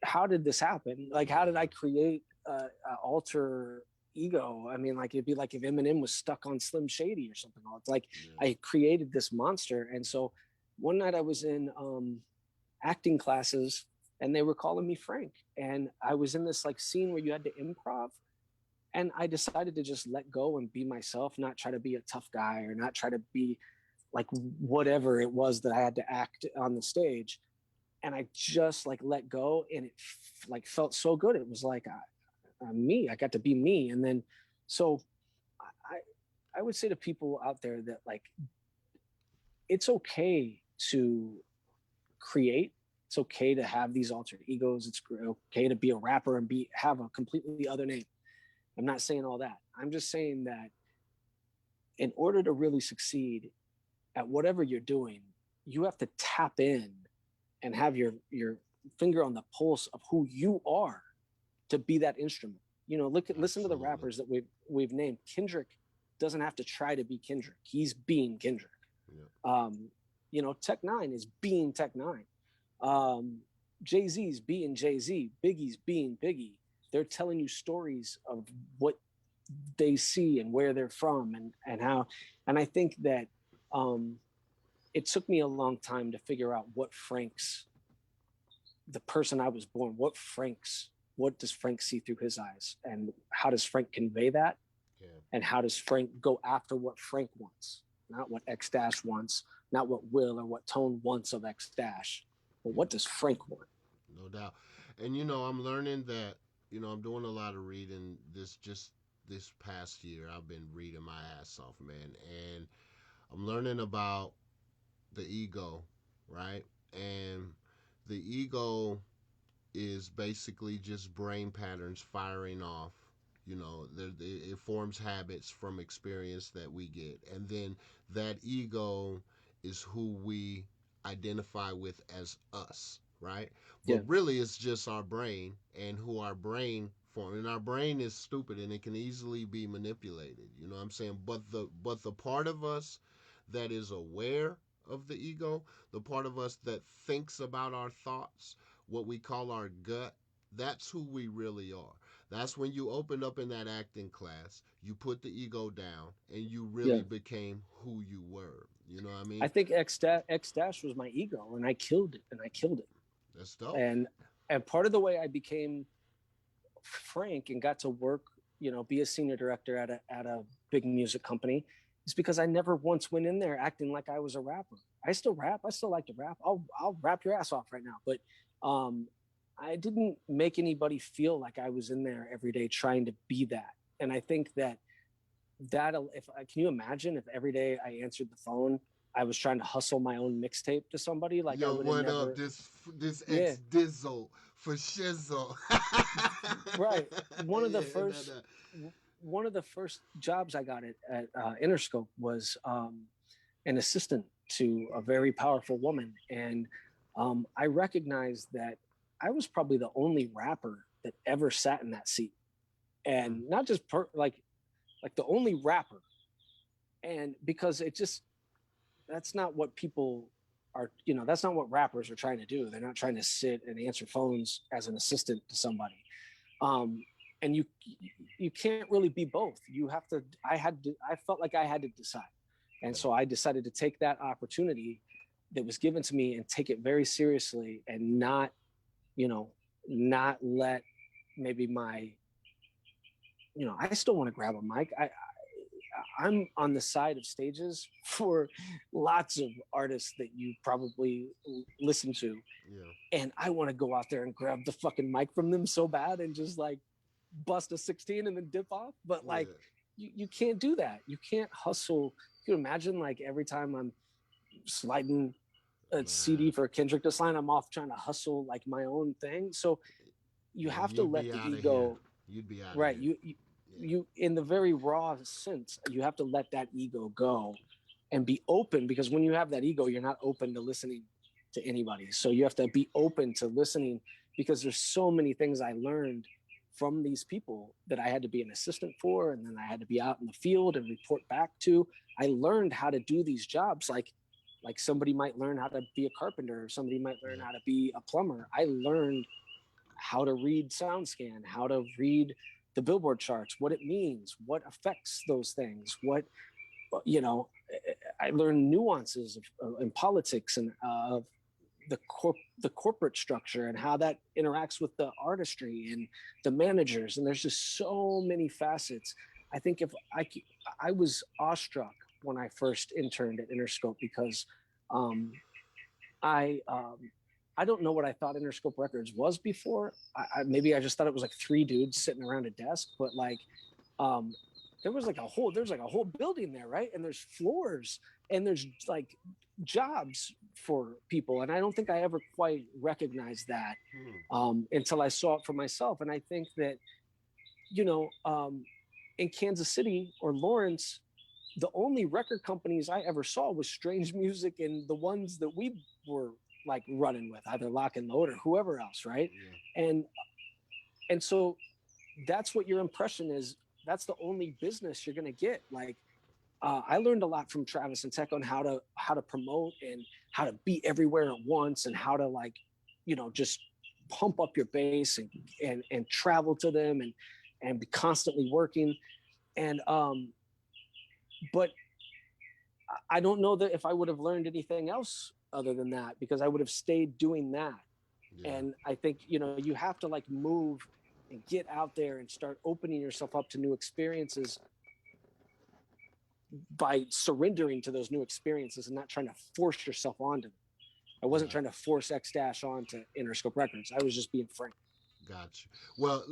how did this happen? Like, how did I create an alter ego? I mean, like, it'd be like if Eminem was stuck on Slim Shady or something. It's like I created this monster. And so one night I was in acting classes, and they were calling me Frank. And I was in this like scene where you had to improv. And I decided to just let go and be myself, not try to be a tough guy or not try to be like whatever it was that I had to act on the stage. and I just like let go, and it like felt so good. It was like I'm me. I got to be me. And then, so I I would say to people out there that like it's okay to create. It's okay to have these alter egos. It's okay to be a rapper and have a completely other name. I'm not saying all that. I'm just saying that in order to really succeed at whatever you're doing, you have to tap in and have your finger on the pulse of who you are to be that instrument. You know, listen to the rappers that we've named. Kendrick doesn't have to try to be Kendrick. He's being Kendrick. Yeah. You know, Tech Nine is being Tech Nine. Jay-Z's being Jay-Z. Biggie's being Biggie. They're telling you stories of what they see and where they're from and how. And I think that it took me a long time to figure out what the person I was born, what does Frank see through his eyes, and how does Frank convey that? Yeah. And how does Frank go after what Frank wants, not what X-Dash wants, not what Will or what Tone wants of X-Dash, but what does Frank want? No doubt. And, you know, I'm learning that, you know, I'm doing a lot of reading this past year. I've been reading my ass off, man. And I'm learning about the ego, right? And the ego is basically just brain patterns firing off. You know, it forms habits from experience that we get. And then that ego is who we identify with as us, right? But yeah, really it's just our brain and who our brain form. And our brain is stupid and it can easily be manipulated. You know what I'm saying? But the part of us that is aware of the ego, the part of us that thinks about our thoughts, what we call our gut, that's who we really are. That's when you opened up in that acting class, you put the ego down and you really became who you were. You know what I mean? I think X-Dash was my ego, and I killed it. That's dope. And part of the way I became Frank and got to work, you know, be a senior director at a big music company is because I never once went in there acting like I was a rapper. I still rap. I still like to rap. I'll rap your ass off right now. But I didn't make anybody feel like I was in there every day trying to be that. And I think that can you imagine if every day I answered the phone, I was trying to hustle my own mixtape to somebody? Like, yo, what up? This ex Dizzle for shizzle. Right. One of the first jobs I got at Interscope was an assistant to a very powerful woman, and I recognized that I was probably the only rapper that ever sat in that seat, and not just like the only rapper. And because that's not what people are, you know, that's not what rappers are trying to do. They're not trying to sit and answer phones as an assistant to somebody. And you can't really be both. You have to, I felt like I had to decide. And so I decided to take that opportunity that was given to me and take it very seriously and not let maybe I still want to grab a mic. I'm on the side of stages for lots of artists that you probably listen to. Yeah. And I want to go out there and grab the fucking mic from them so bad and just like bust a 16 and then dip off. But like, you can't do that. You can't hustle. You can imagine like every time I'm sliding a CD for Kendrick to sign, I'm off trying to hustle like my own thing. So you have to let the ego. You'd be out right. Of here. You in the very raw sense, you have to let that ego go and be open, because when you have that ego, you're not open to listening to anybody. So you have to be open to listening, because there's so many things I learned from these people that I had to be an assistant for, and then I had to be out in the field and report back to. I learned how to do these jobs like somebody might learn how to be a carpenter, or somebody might learn how to be a plumber. I learned how to read SoundScan, how to read the Billboard charts, what it means, what affects those things, I learned nuances in politics and of the corporate structure and how that interacts with the artistry and the managers. And there's just so many facets. I think if I was awestruck when I first interned at Interscope, because I I don't know what I thought Interscope Records was before. Maybe I just thought it was like three dudes sitting around a desk, but like, there's like a whole building there, right? And there's floors and there's like jobs for people. And I don't think I ever quite recognized that until I saw it for myself. And I think that, in Kansas City or Lawrence, the only record companies I ever saw was Strange Music and the ones that we were like running with, either Lock and Load or whoever else, right? Yeah. And so that's what your impression is. That's the only business you're gonna get. Like, I learned a lot from Travis and Tech on how to promote and how to be everywhere at once and how to, like, just pump up your base and travel to them and be constantly working. And but I don't know that if I would have learned anything else other than that, because I would have stayed doing that. Yeah. And I think, you have to like move and get out there and start opening yourself up to new experiences by surrendering to those new experiences and not trying to force yourself onto them. I wasn't trying to force X-Dash onto Interscope Records. I was just being frank. Gotcha. Well,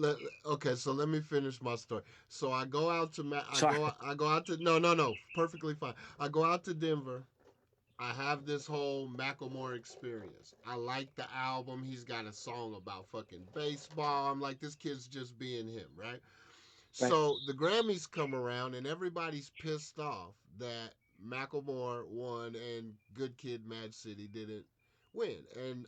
okay. So let me finish my story. So I go out to no, perfectly fine. I go out to Denver. I have this whole Macklemore experience. I like the album. He's got a song about fucking baseball. I'm like, this kid's just being him, right? So the Grammys come around and everybody's pissed off that Macklemore won and Good Kid, Mad City didn't win. And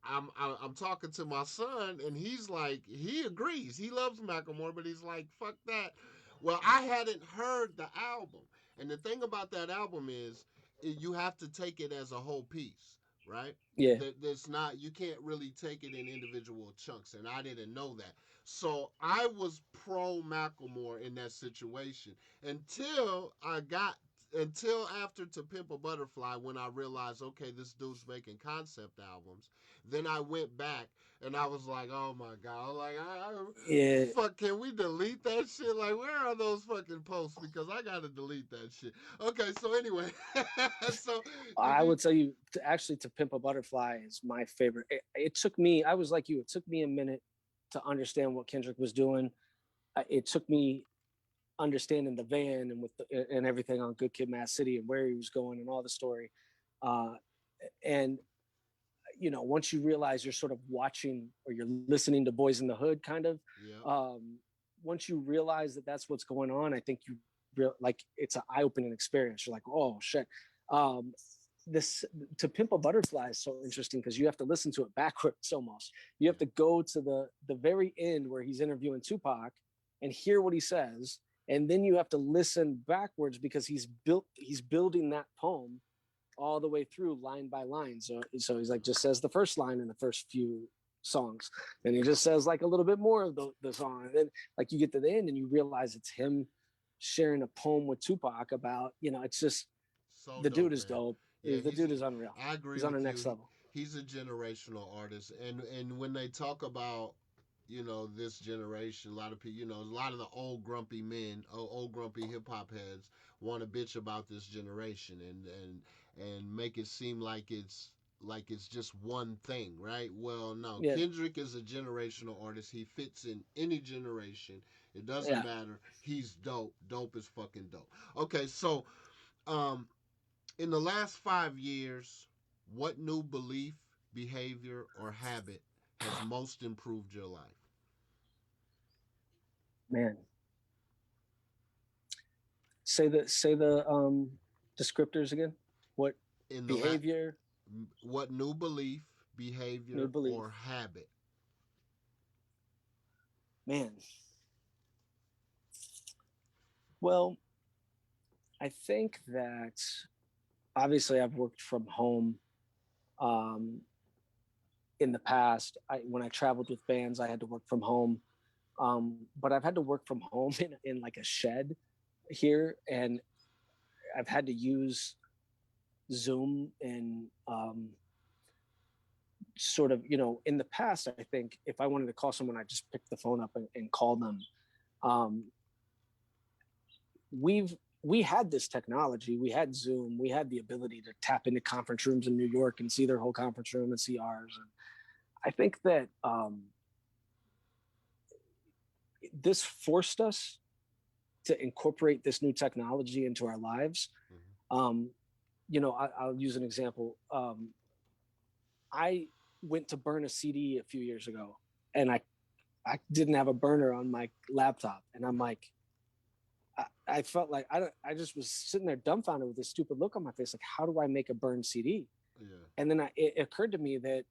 I'm talking to my son, and he's like, he agrees. He loves Macklemore, but he's like, fuck that. Well, I hadn't heard the album. And the thing about that album is you have to take it as a whole piece, right? Yeah. There's not, you can't really take it in individual chunks, and I didn't know that. So I was pro Macklemore in that situation until after To Pimp a Butterfly, when I realized, okay, this dude's making concept albums. Then I went back and I was like, oh my God. I'm like, fuck, can we delete that shit? Like, where are those fucking posts? Because I got to delete that shit. Okay, so anyway. I would tell you, To Pimp a Butterfly is my favorite. It took me, I was like you, it took me a minute to understand what Kendrick was doing. It took me understanding the van and everything on Good Kid, Mad City and where he was going and all the story. And once you realize you're sort of watching or you're listening to Boys in the Hood, kind of, once you realize that that's what's going on, I think it's an eye-opening experience. You're like, oh shit. This To Pimp a Butterfly is so interesting because you have to listen to it backwards almost. You have to go to the very end where he's interviewing Tupac and hear what he says. And then you have to listen backwards because he's building that poem all the way through line by line. So he's like, just says the first line in the first few songs. And he just says like a little bit more of the song. And then like you get to the end and you realize it's him sharing a poem with Tupac about, it's just, so the dude is dope. Yeah, the dude is unreal. I agree. He's on the next level. He's a generational artist. And when they talk about, this generation, a lot of people, a lot of the old grumpy men, old grumpy hip hop heads want to bitch about this generation and make it seem like it's just one thing, right? Well, no. Yeah. Kendrick is a generational artist. He fits in any generation. It doesn't matter. He's dope. Dope is fucking dope. Okay, so in the last 5 years, what new belief, behavior, or habit has most improved your life? Man. Say the descriptors again. What in behavior? What new belief, behavior, or habit? Man. Well, I think that obviously I've worked from home. In the past, when I traveled with bands, I had to work from home. But I've had to work from home in like a shed here, and I've had to use Zoom and sort of, in the past, I think if I wanted to call someone, I just picked the phone up and call them. we had this technology, we had Zoom, we had the ability to tap into conference rooms in New York and see their whole conference room and see ours. And I think that this forced us to incorporate this new technology into our lives. Mm-hmm. I'll use an example. I went to burn a CD a few years ago, and I didn't have a burner on my laptop, and I'm like, I felt like I just was sitting there dumbfounded with this stupid look on my face, like, how do I make a burned CD? Yeah. And then it occurred to me that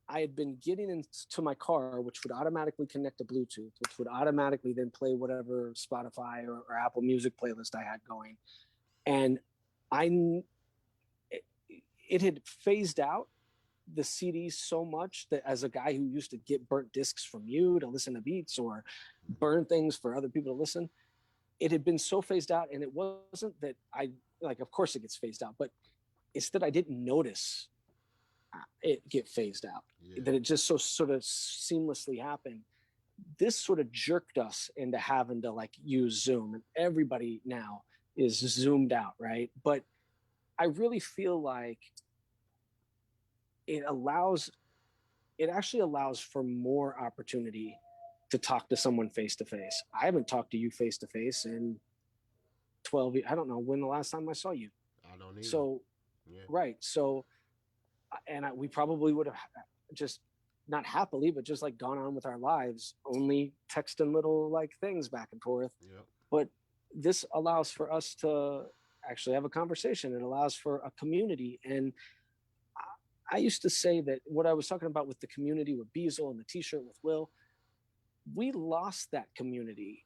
I had been getting into my car, which would automatically connect to Bluetooth, which would automatically then play whatever Spotify or Apple Music playlist I had going. And it had phased out the CDs so much that, as a guy who used to get burnt discs from you to listen to beats or burn things for other people to listen, it had been so phased out. And it wasn't that of course it gets phased out, but it's that I didn't notice it get phased out, that it just so sort of seamlessly happened. This sort of jerked us into having to use Zoom, and everybody now is zoomed out, right? But I really feel like it actually allows for more opportunity to talk to someone face to face. I haven't talked to you face to face in 12 years. I don't know when the last time I saw you. I don't either. So, right. So, and we probably would have just not happily, but just gone on with our lives, only texting little things back and forth. Yep. But this allows for us to actually have a conversation. It allows for a community. And I used to say that what I was talking about with the community with Beazle and the t-shirt with Will, we lost that community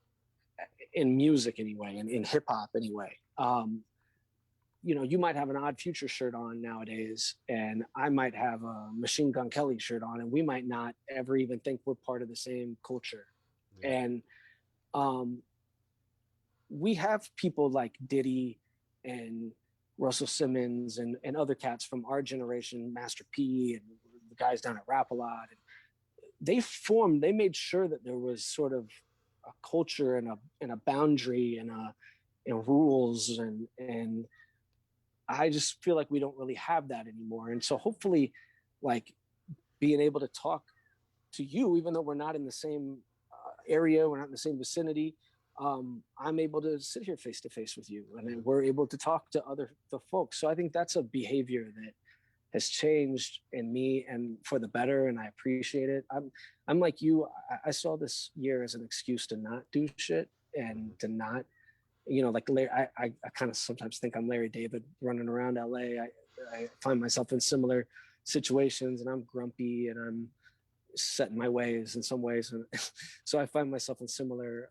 in music anyway, and in hip hop anyway. You might have an Odd Future shirt on nowadays, and I might have a Machine Gun Kelly shirt on, and we might not ever even think we're part of the same culture. Yeah. And we have people like Diddy and Russell Simmons and other cats from our generation, Master P and the guys down at Rap-A-Lot. They made sure that there was sort of a culture and a boundary and rules and I just feel like we don't really have that anymore. And so hopefully being able to talk to you, even though we're not in the same area, we're not in the same vicinity, I'm able to sit here face to face with you, and then we're able to talk to the folks. So I think that's a behavior that has changed in me and for the better, and I appreciate it. I'm like you. I saw this year as an excuse to not do shit and to not, Larry, I kind of sometimes think I'm Larry David running around LA. I find myself in similar situations, and I'm grumpy and I'm set in my ways in some ways, and so I find myself in similar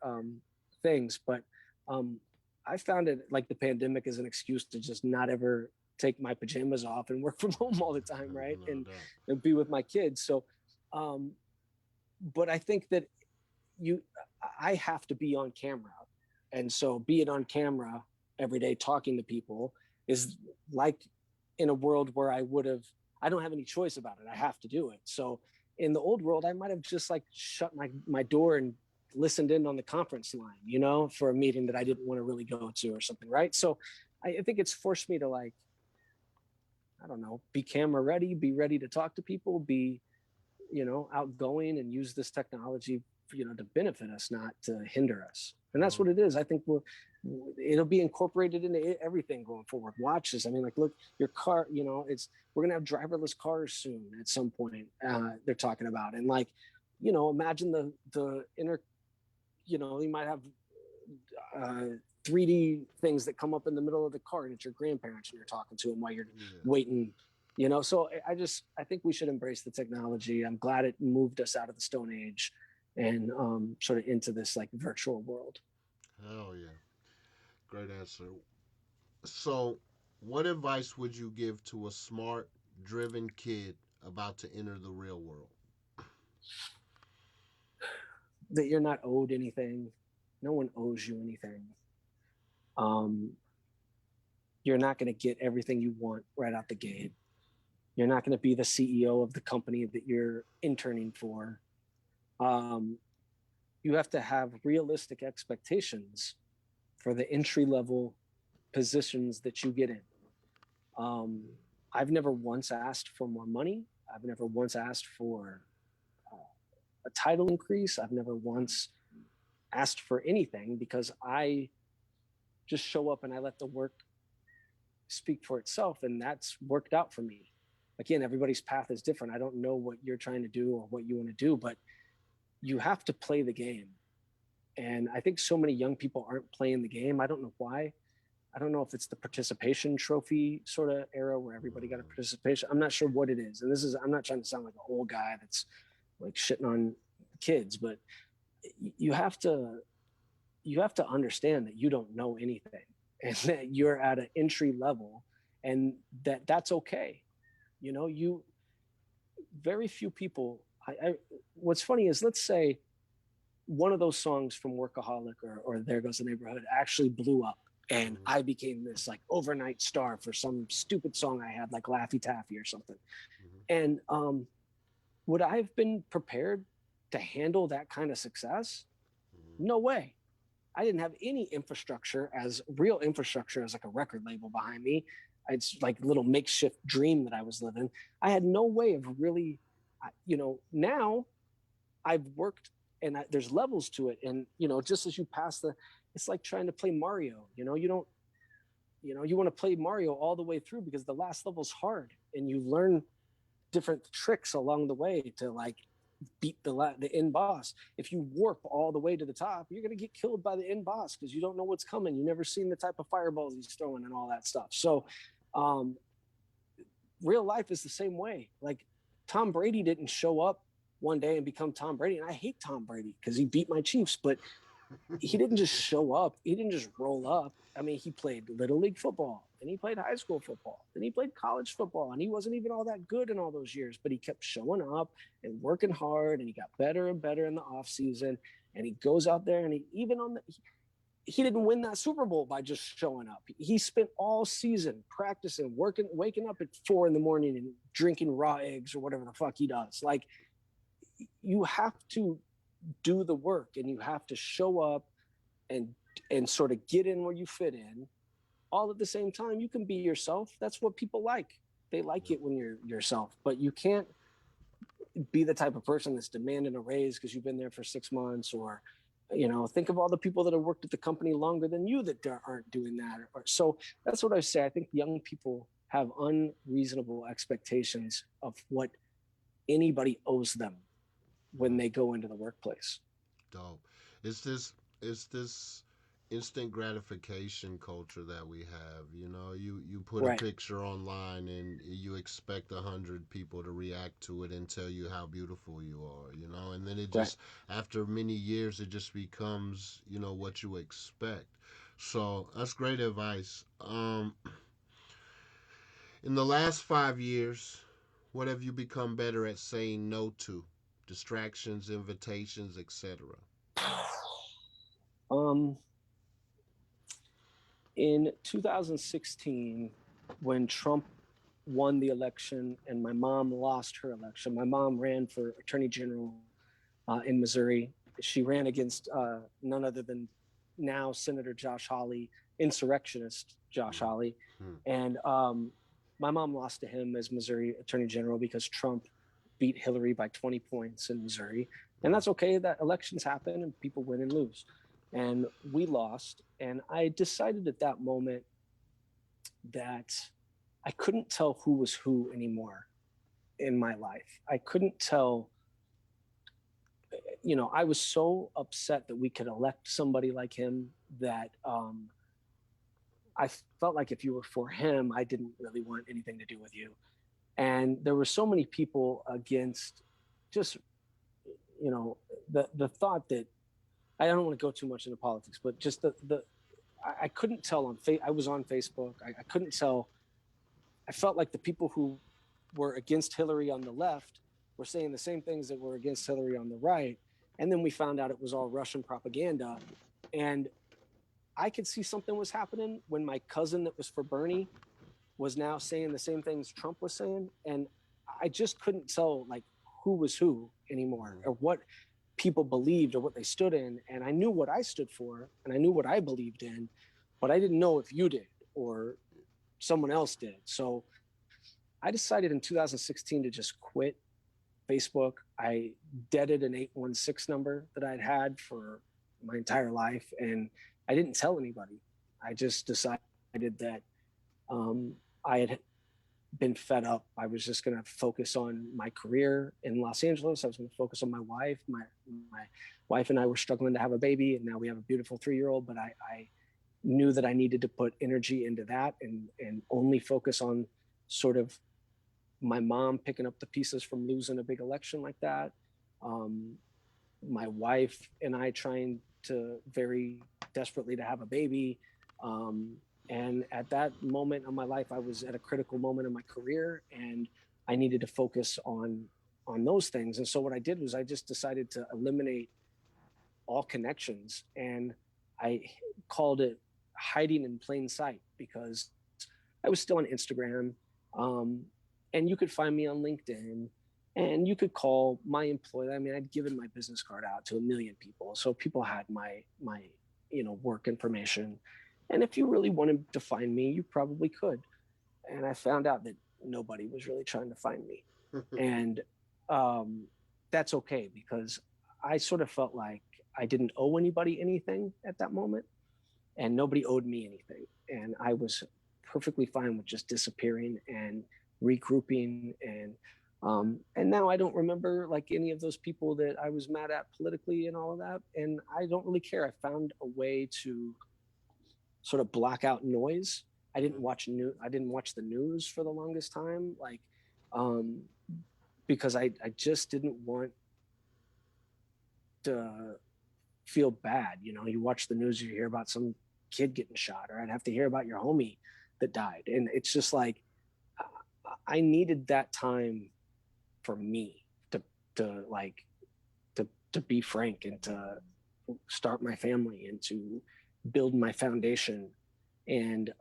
things. But I found it like the pandemic is an excuse to just not ever take my pajamas off and work from home all the time, right? And be with my kids. So, but I think that I have to be on camera. And so being on camera every day, talking to people is like in a world where I don't have any choice about it. I have to do it. So in the old world, I might've just shut my door and listened in on the conference line, for a meeting that I didn't want to really go to or something. Right. So I think it's forced me to I don't know, be camera ready, be ready to talk to people, be, outgoing and use this technology, to benefit us, not to hinder us. And that's what it is. I think it'll be incorporated into everything going forward. Watches. I mean, look, your car, we're going to have driverless cars soon at some point, they're talking about. And imagine the inner, you might have 3D things that come up in the middle of the car, and it's your grandparents and you're talking to them while you're waiting, so I think we should embrace the technology. I'm glad it moved us out of the Stone Age and sort of into this virtual world. Hell yeah. Great answer. So what advice would you give to a smart, driven kid about to enter the real world? That you're not owed anything. No one owes you anything. You're not going to get everything you want right out the gate. You're not going to be the CEO of the company that you're interning for. You have to have realistic expectations for the entry level positions that you get in. I've never once asked for more money. I've never once asked for a title increase. I've never once asked for anything, because I just show up and I let the work speak for itself. And that's worked out for me. Again, everybody's path is different. I don't know what you're trying to do or what you want to do, but you have to play the game. And I think so many young people aren't playing the game. I don't know why. I don't know if it's the participation trophy sort of era where everybody got a participation. I'm not sure what it is. And I'm not trying to sound like an old guy that's like shitting on kids, but you have to understand that you don't know anything, and that you're at an entry level, and that's okay. You know, very few people, what's funny is, let's say one of those songs from Workaholic or There Goes the Neighborhood actually blew up, and I became this like overnight star for some stupid song I had, like Laffy Taffy or something. And would I have been prepared to handle that kind of success? No way. I didn't have any infrastructure, as real infrastructure, as like a record label behind me. It's like a little makeshift dream that I was living. I had no way of really, now I've worked, and there's levels to it. And, just as you pass it's like trying to play Mario, you want to play Mario all the way through, because the last level's hard, and you learn different tricks along the way to like beat the end boss. If you warp all the way to the top, you're going to get killed by the end boss, because you don't know what's coming. You've never seen the type of fireballs he's throwing and all that stuff. So real life is the same way. Like, Tom Brady didn't show up one day and become Tom Brady. And I hate Tom Brady because he beat my Chiefs, but he didn't just show up. He didn't just roll up. I mean, he played Little League football, and he played high school football, and he played college football, and he wasn't even all that good in all those years, but he kept showing up and working hard, and he got better and better in the off season. And he goes out there, and he didn't win that Super Bowl by just showing up. He spent all season practicing, working, waking up at 4 a.m. and drinking raw eggs or whatever the fuck he does. Like, you have to do the work, and you have to show up and sort of get in where you fit in, all at the same time. You can be yourself. That's what people like. They like it when you're yourself, but you can't be the type of person that's demanding a raise because you've been there for 6 months, or, think of all the people that have worked at the company longer than you that aren't doing that. So that's what I say. I think young people have unreasonable expectations of what anybody owes them when they go into the workplace. Dope. It's this instant gratification culture that we have. You put Right. a picture online, and you expect 100 people to react to it and tell you how beautiful you are. And then it just, after many years, it just becomes, what you expect. So that's great advice. In the last 5 years, what have you become better at saying no to? Distractions, invitations, etc. In 2016, when Trump won the election and my mom lost her election, my mom ran for Attorney General in Missouri. She ran against none other than now Senator Josh Hawley, insurrectionist Josh Hawley. And my mom lost to him as Missouri Attorney General because Trump beat Hillary by 20 points in Missouri. And that's okay. That elections happen and people win and lose. And we lost. And I decided at that moment that I couldn't tell who was who anymore in my life. I couldn't tell, I was so upset that we could elect somebody like him that I felt like if you were for him, I didn't really want anything to do with you. And there were so many people against just, the thought that, I don't want to go too much into politics, but just I couldn't tell I was on Facebook. I couldn't tell. I felt like the people who were against Hillary on the left were saying the same things that were against Hillary on the right. And then we found out it was all Russian propaganda. And I could see something was happening when my cousin that was for Bernie was now saying the same things Trump was saying. And I just couldn't tell like who was who anymore, or what people believed or what they stood in. And I knew what I stood for and I knew what I believed in, but I didn't know if you did. or someone else did. So I decided in 2016 to just quit Facebook. I deaded an 816 number that I'd had for my entire life, and I didn't tell anybody. I just decided that I had been fed up. I was just going to focus on my career in Los Angeles. I was going to focus on my wife. My wife and I were struggling to have a baby, and now we have a beautiful 3-year-old. But I knew that I needed to put energy into that and only focus on sort of my mom picking up the pieces from losing a big election like that. My wife and I trying to very desperately to have a baby. And at that moment in my life, I was at a critical moment in my career, and I needed to focus on those things. And so what I did was I just decided to eliminate all connections, and I called it hiding in plain sight, because I was still on Instagram, and you could find me on LinkedIn, and you could call my employer. I mean, I'd given my business card out to 1 million people, so people had my work information. And if you really wanted to find me, you probably could. And I found out that nobody was really trying to find me. And that's okay, because I sort of felt like I didn't owe anybody anything at that moment, and nobody owed me anything. And I was perfectly fine with just disappearing and regrouping. And now I don't remember like any of those people that I was mad at politically and all of that. And I don't really care. I found a way to sort of block out noise. I didn't watch the news for the longest time, like because I just didn't want to feel bad. You watch the news, you hear about some kid getting shot, or I'd have to hear about your homie that died. And it's just like, I needed that time for me to be Frank, and to start my family, and to build my foundation. And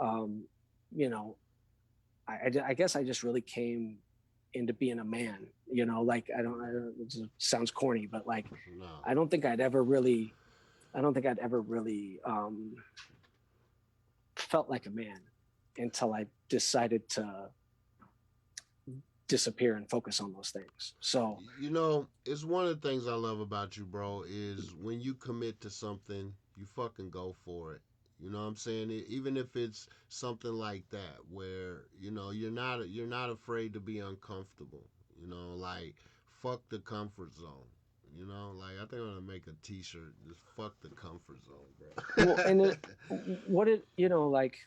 I guess I just really came into being a man, like I don't it sounds corny, but like No. I don't think I'd ever really felt like a man until I decided to disappear and focus on those things. So it's one of the things I love about you, bro, is when you commit to something, you fucking go for it. You know what I'm saying? Even if it's something like that, where you're not afraid to be uncomfortable. Like fuck the comfort zone. Like I think I'm gonna make a T-shirt. Just fuck the comfort zone, bro. well, and like,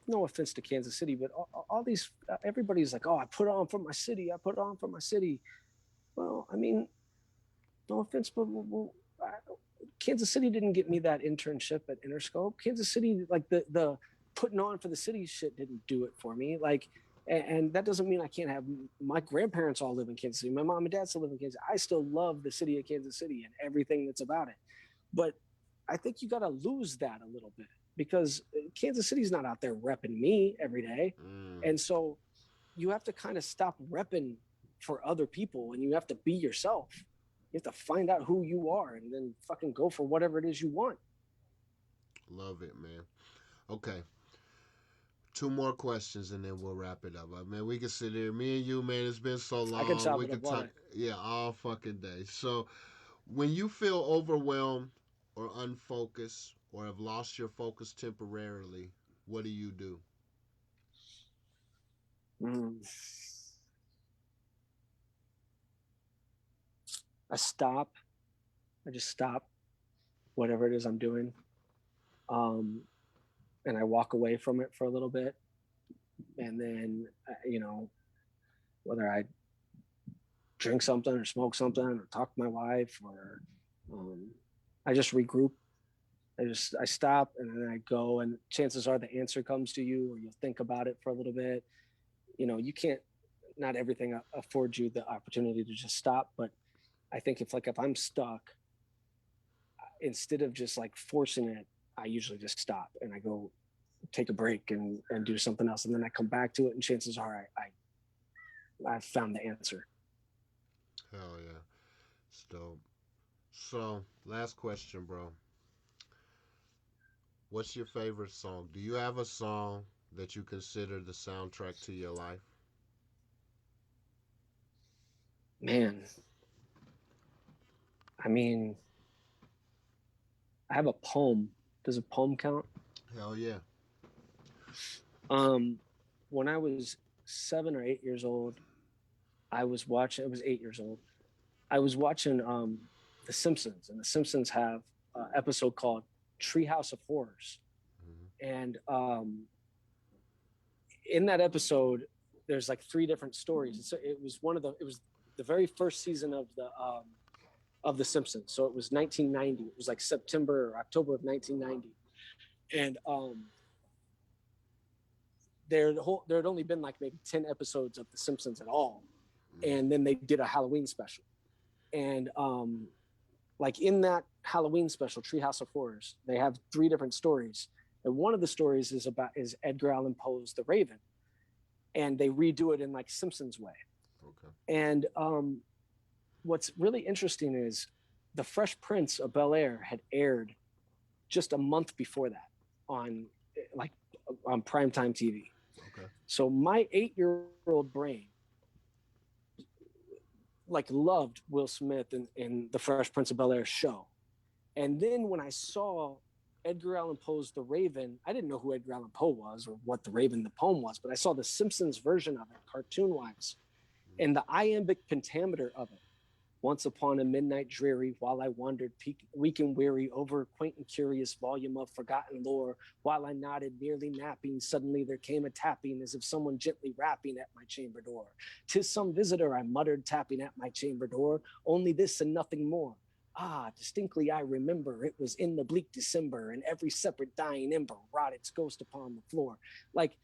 no offense to Kansas City, but all these everybody's like, oh, I put on for my city. I put on for my city. Well, I mean, no offense, but Kansas City didn't get me that internship at Interscope. Kansas City, like the putting on for the city shit didn't do it for me. Like, and that doesn't mean I can't have, my grandparents all live in Kansas City. My mom and dad still live in Kansas. I still love the city of Kansas City and everything that's about it. But I think you got to lose that a little bit, because Kansas City's not out there repping me every day. And so you have to kind of stop repping for other people, and you have to be yourself. You have to find out who you are, and then fucking go for whatever it is you want. Love it, man. Okay. 2 more questions and then we'll wrap it up. Man, we can sit here, me and you, man. It's been so long. I can chop We it can up all talk, day. yeah, all fucking day. So, when you feel overwhelmed or unfocused or have lost your focus temporarily, what do you do? Mm. I stop. I just stop whatever it is I'm doing, and I walk away from it for a little bit, and then whether I drink something or smoke something or talk to my wife, or I just regroup. I stop, and then I go, and chances are the answer comes to you, or you'll think about it for a little bit. You can't, not everything affords you the opportunity to just stop, but I think if I'm stuck, instead of just like forcing it, I usually just stop and I go take a break and do something else, and then I come back to it, and chances are I found the answer. Hell yeah. So, last question, bro. What's your favorite song? Do you have a song that you consider the soundtrack to your life? Man, I mean, I have a poem. Does a poem count? Hell yeah. When I was 7 or 8 years old, I was watching. I was 8 years old. I was watching The Simpsons, and The Simpsons have an episode called Treehouse of Horrors, and in that episode, there's like three different stories. So it was the very first season of The Simpsons. So it was 1990. It was like September or October of 1990, and there had only been like maybe 10 episodes of The Simpsons at all, and then they did a Halloween special, and like in that Halloween special, Treehouse of Horrors, they have three different stories, and one of the stories is Edgar Allan Poe's The Raven, and they redo it in like Simpsons way. Okay. And what's really interesting is The Fresh Prince of Bel-Air had aired just a month before that on primetime TV. Okay. So my 8-year-old brain like loved Will Smith in the Fresh Prince of Bel-Air show. And then when I saw Edgar Allan Poe's The Raven, I didn't know who Edgar Allan Poe was or what The Raven, the poem was, but I saw the Simpsons version of it, cartoon-wise, and the iambic pentameter of it. Once upon a midnight dreary, while I wandered weak and weary over a quaint and curious volume of forgotten lore, while I nodded, nearly napping, suddenly there came a tapping as if someone gently rapping at my chamber door. 'Tis some visitor, I muttered, tapping at my chamber door, only this and nothing more. Ah, distinctly I remember, it was in the bleak December, and every separate dying ember wrought its ghost upon the floor. Like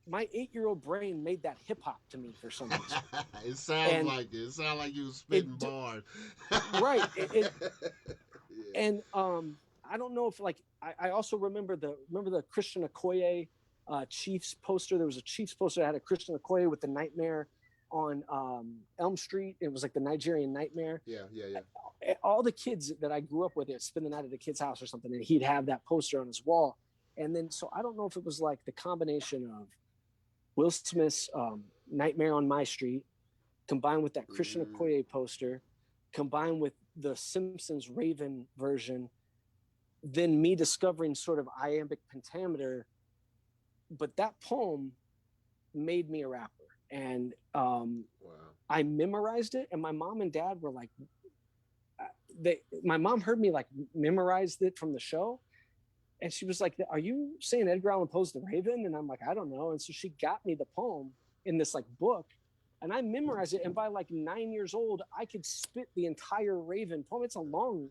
my 8-year-old brain made that hip hop to me for some reason. It sounds like it. It sounds like you was spitting bars. Right. And I don't know if like I also remember the Christian Okoye Chiefs poster. There was a Chiefs poster that had a Christian Okoye with the nightmare on Elm Street. It was like the Nigerian nightmare. Yeah. All the kids that I grew up with, they'd spend the night at a kid's house or something, and he'd have that poster on his wall. And then, so I don't know if it was like the combination of Will Smith's Nightmare on My Street, combined with that Christian Okoye poster, combined with the Simpsons Raven version, then me discovering sort of iambic pentameter. But that poem made me a rapper. And I memorized it, and my mom and dad were like, my mom heard me like memorize it from the show. And she was like, are you saying Edgar Allan Poe's The Raven? And I'm like, I don't know. And so she got me the poem in this like book, and I memorized it. And by like 9 years old, I could spit the entire Raven poem. It's a long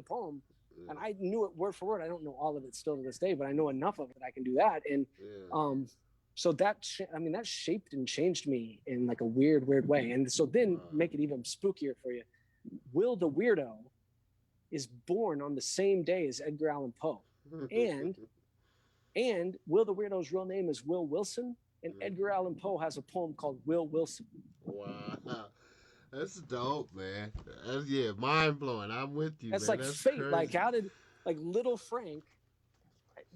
poem. And I knew it word for word. I don't know all of it still to this day, but I know enough of it. I can do that. And so that shaped and changed me in like a weird way. And so then make it even spookier for you. Will the Weirdo is born on the same day as Edgar Allan Poe. And Will the Weirdo's real name is Will Wilson, and Edgar Allan Poe has a poem called Will Wilson. Wow. That's dope, man. That's, mind blowing. I'm with you. That's man. Like that's fate. crazy. Like how did like little Frank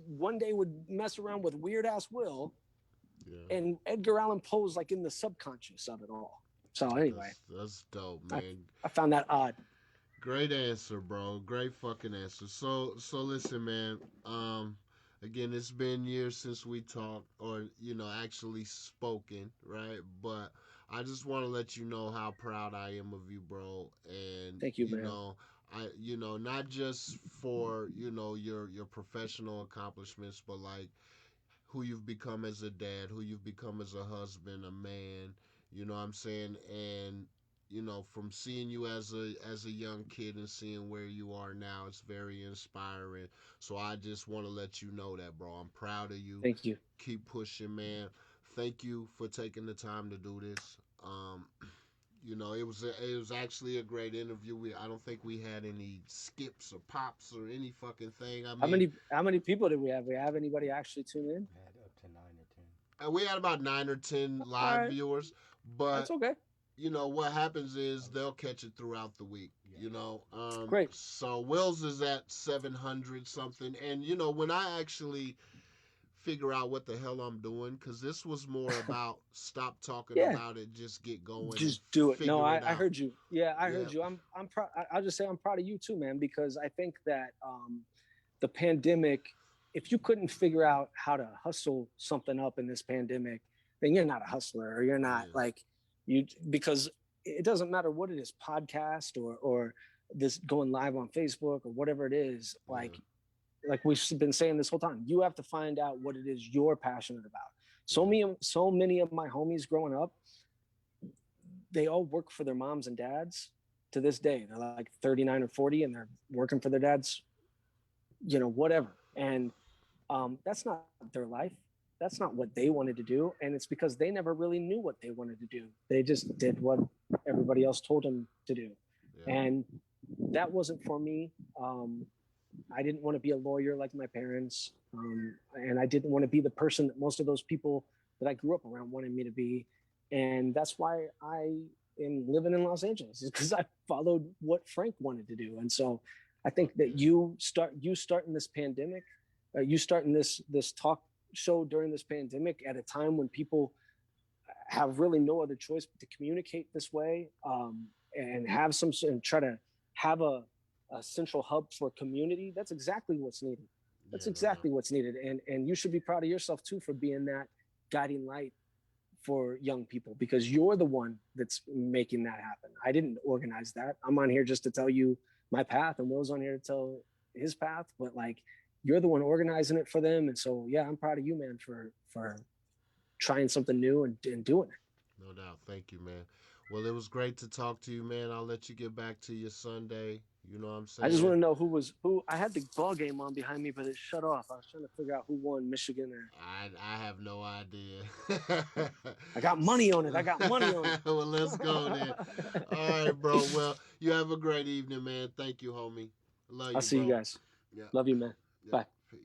one day would mess around with weird ass Will, and Edgar Allan Poe's like in the subconscious of it all. So anyway, that's dope, man. I found that odd. Great answer, bro. Great fucking answer. So listen, man. Again, it's been years since we talked or actually spoken, right? But I just want to let you know how proud I am of you, bro. And thank you, man. I not just for your professional accomplishments, but like who you've become as a dad, who you've become as a husband, a man. You know what I'm saying? And from seeing you as a young kid and seeing where you are now, it's very inspiring. So I just want to let you know that, bro. I'm proud of you. Thank you. Keep pushing, man. Thank you for taking the time to do this. It was actually a great interview. I don't think we had any skips or pops or any fucking thing. I mean, how many people did we have? We have anybody actually tune in? We had up to 9 or 10. We had about 9 or 10 live viewers, but that's okay. you know what happens is they'll catch it throughout the week. You know, Great. so Will's is at 700 something, and you know when I actually figure out what the hell I'm doing, because this was more about stop talking Yeah. about it, just get going, Just do it. No, figure it I out. heard you. Yeah, I heard Yeah. you. I'm proud. I'll just say I'm proud of you too, man, because I think that the pandemic, if you couldn't figure out how to hustle something up in this pandemic, then you're not a hustler, or you're not Yeah. like you, because it doesn't matter what it is, podcast or this going live on Facebook or whatever it is, like we've been saying this whole time, you have to find out what it is you're passionate about. So many of my homies growing up, they all work for their moms and dads to this day. They're like 39 or 40 and they're working for their dads, you know, whatever. And that's not their life. That's not what they wanted to do. And it's because they never really knew what they wanted to do. They just did what everybody else told them to do. Yeah. And that wasn't for me. I didn't want to be a lawyer like my parents. And I didn't want to be the person that most of those people that I grew up around wanted me to be. And that's why I am living in Los Angeles, is because I followed what Frank wanted to do. And so I think that you starting this pandemic, you starting this talk show during this pandemic at a time when people have really no other choice but to communicate this way, and have and try to have a central hub for community. That's exactly what's needed. That's exactly what's needed. And you should be proud of yourself too for being that guiding light for young people, because you're the one that's making that happen. I didn't organize that. I'm on here just to tell you my path, and Will's on here to tell his path, but like, you're the one organizing it for them. And so, yeah, I'm proud of you, man, for trying something new and doing it. No doubt. Thank you, man. Well, it was great to talk to you, man. I'll let you get back to your Sunday. You know what I'm saying? I just want to know who. I had the ball game on behind me, but it shut off. I was trying to figure out who won, Michigan or. I have no idea. I got money on it. Well, let's go then. All right, bro. Well, you have a great evening, man. Thank you, homie. Love you. I'll see you guys. Yeah. Love you, man. Yeah. Bye. Peace.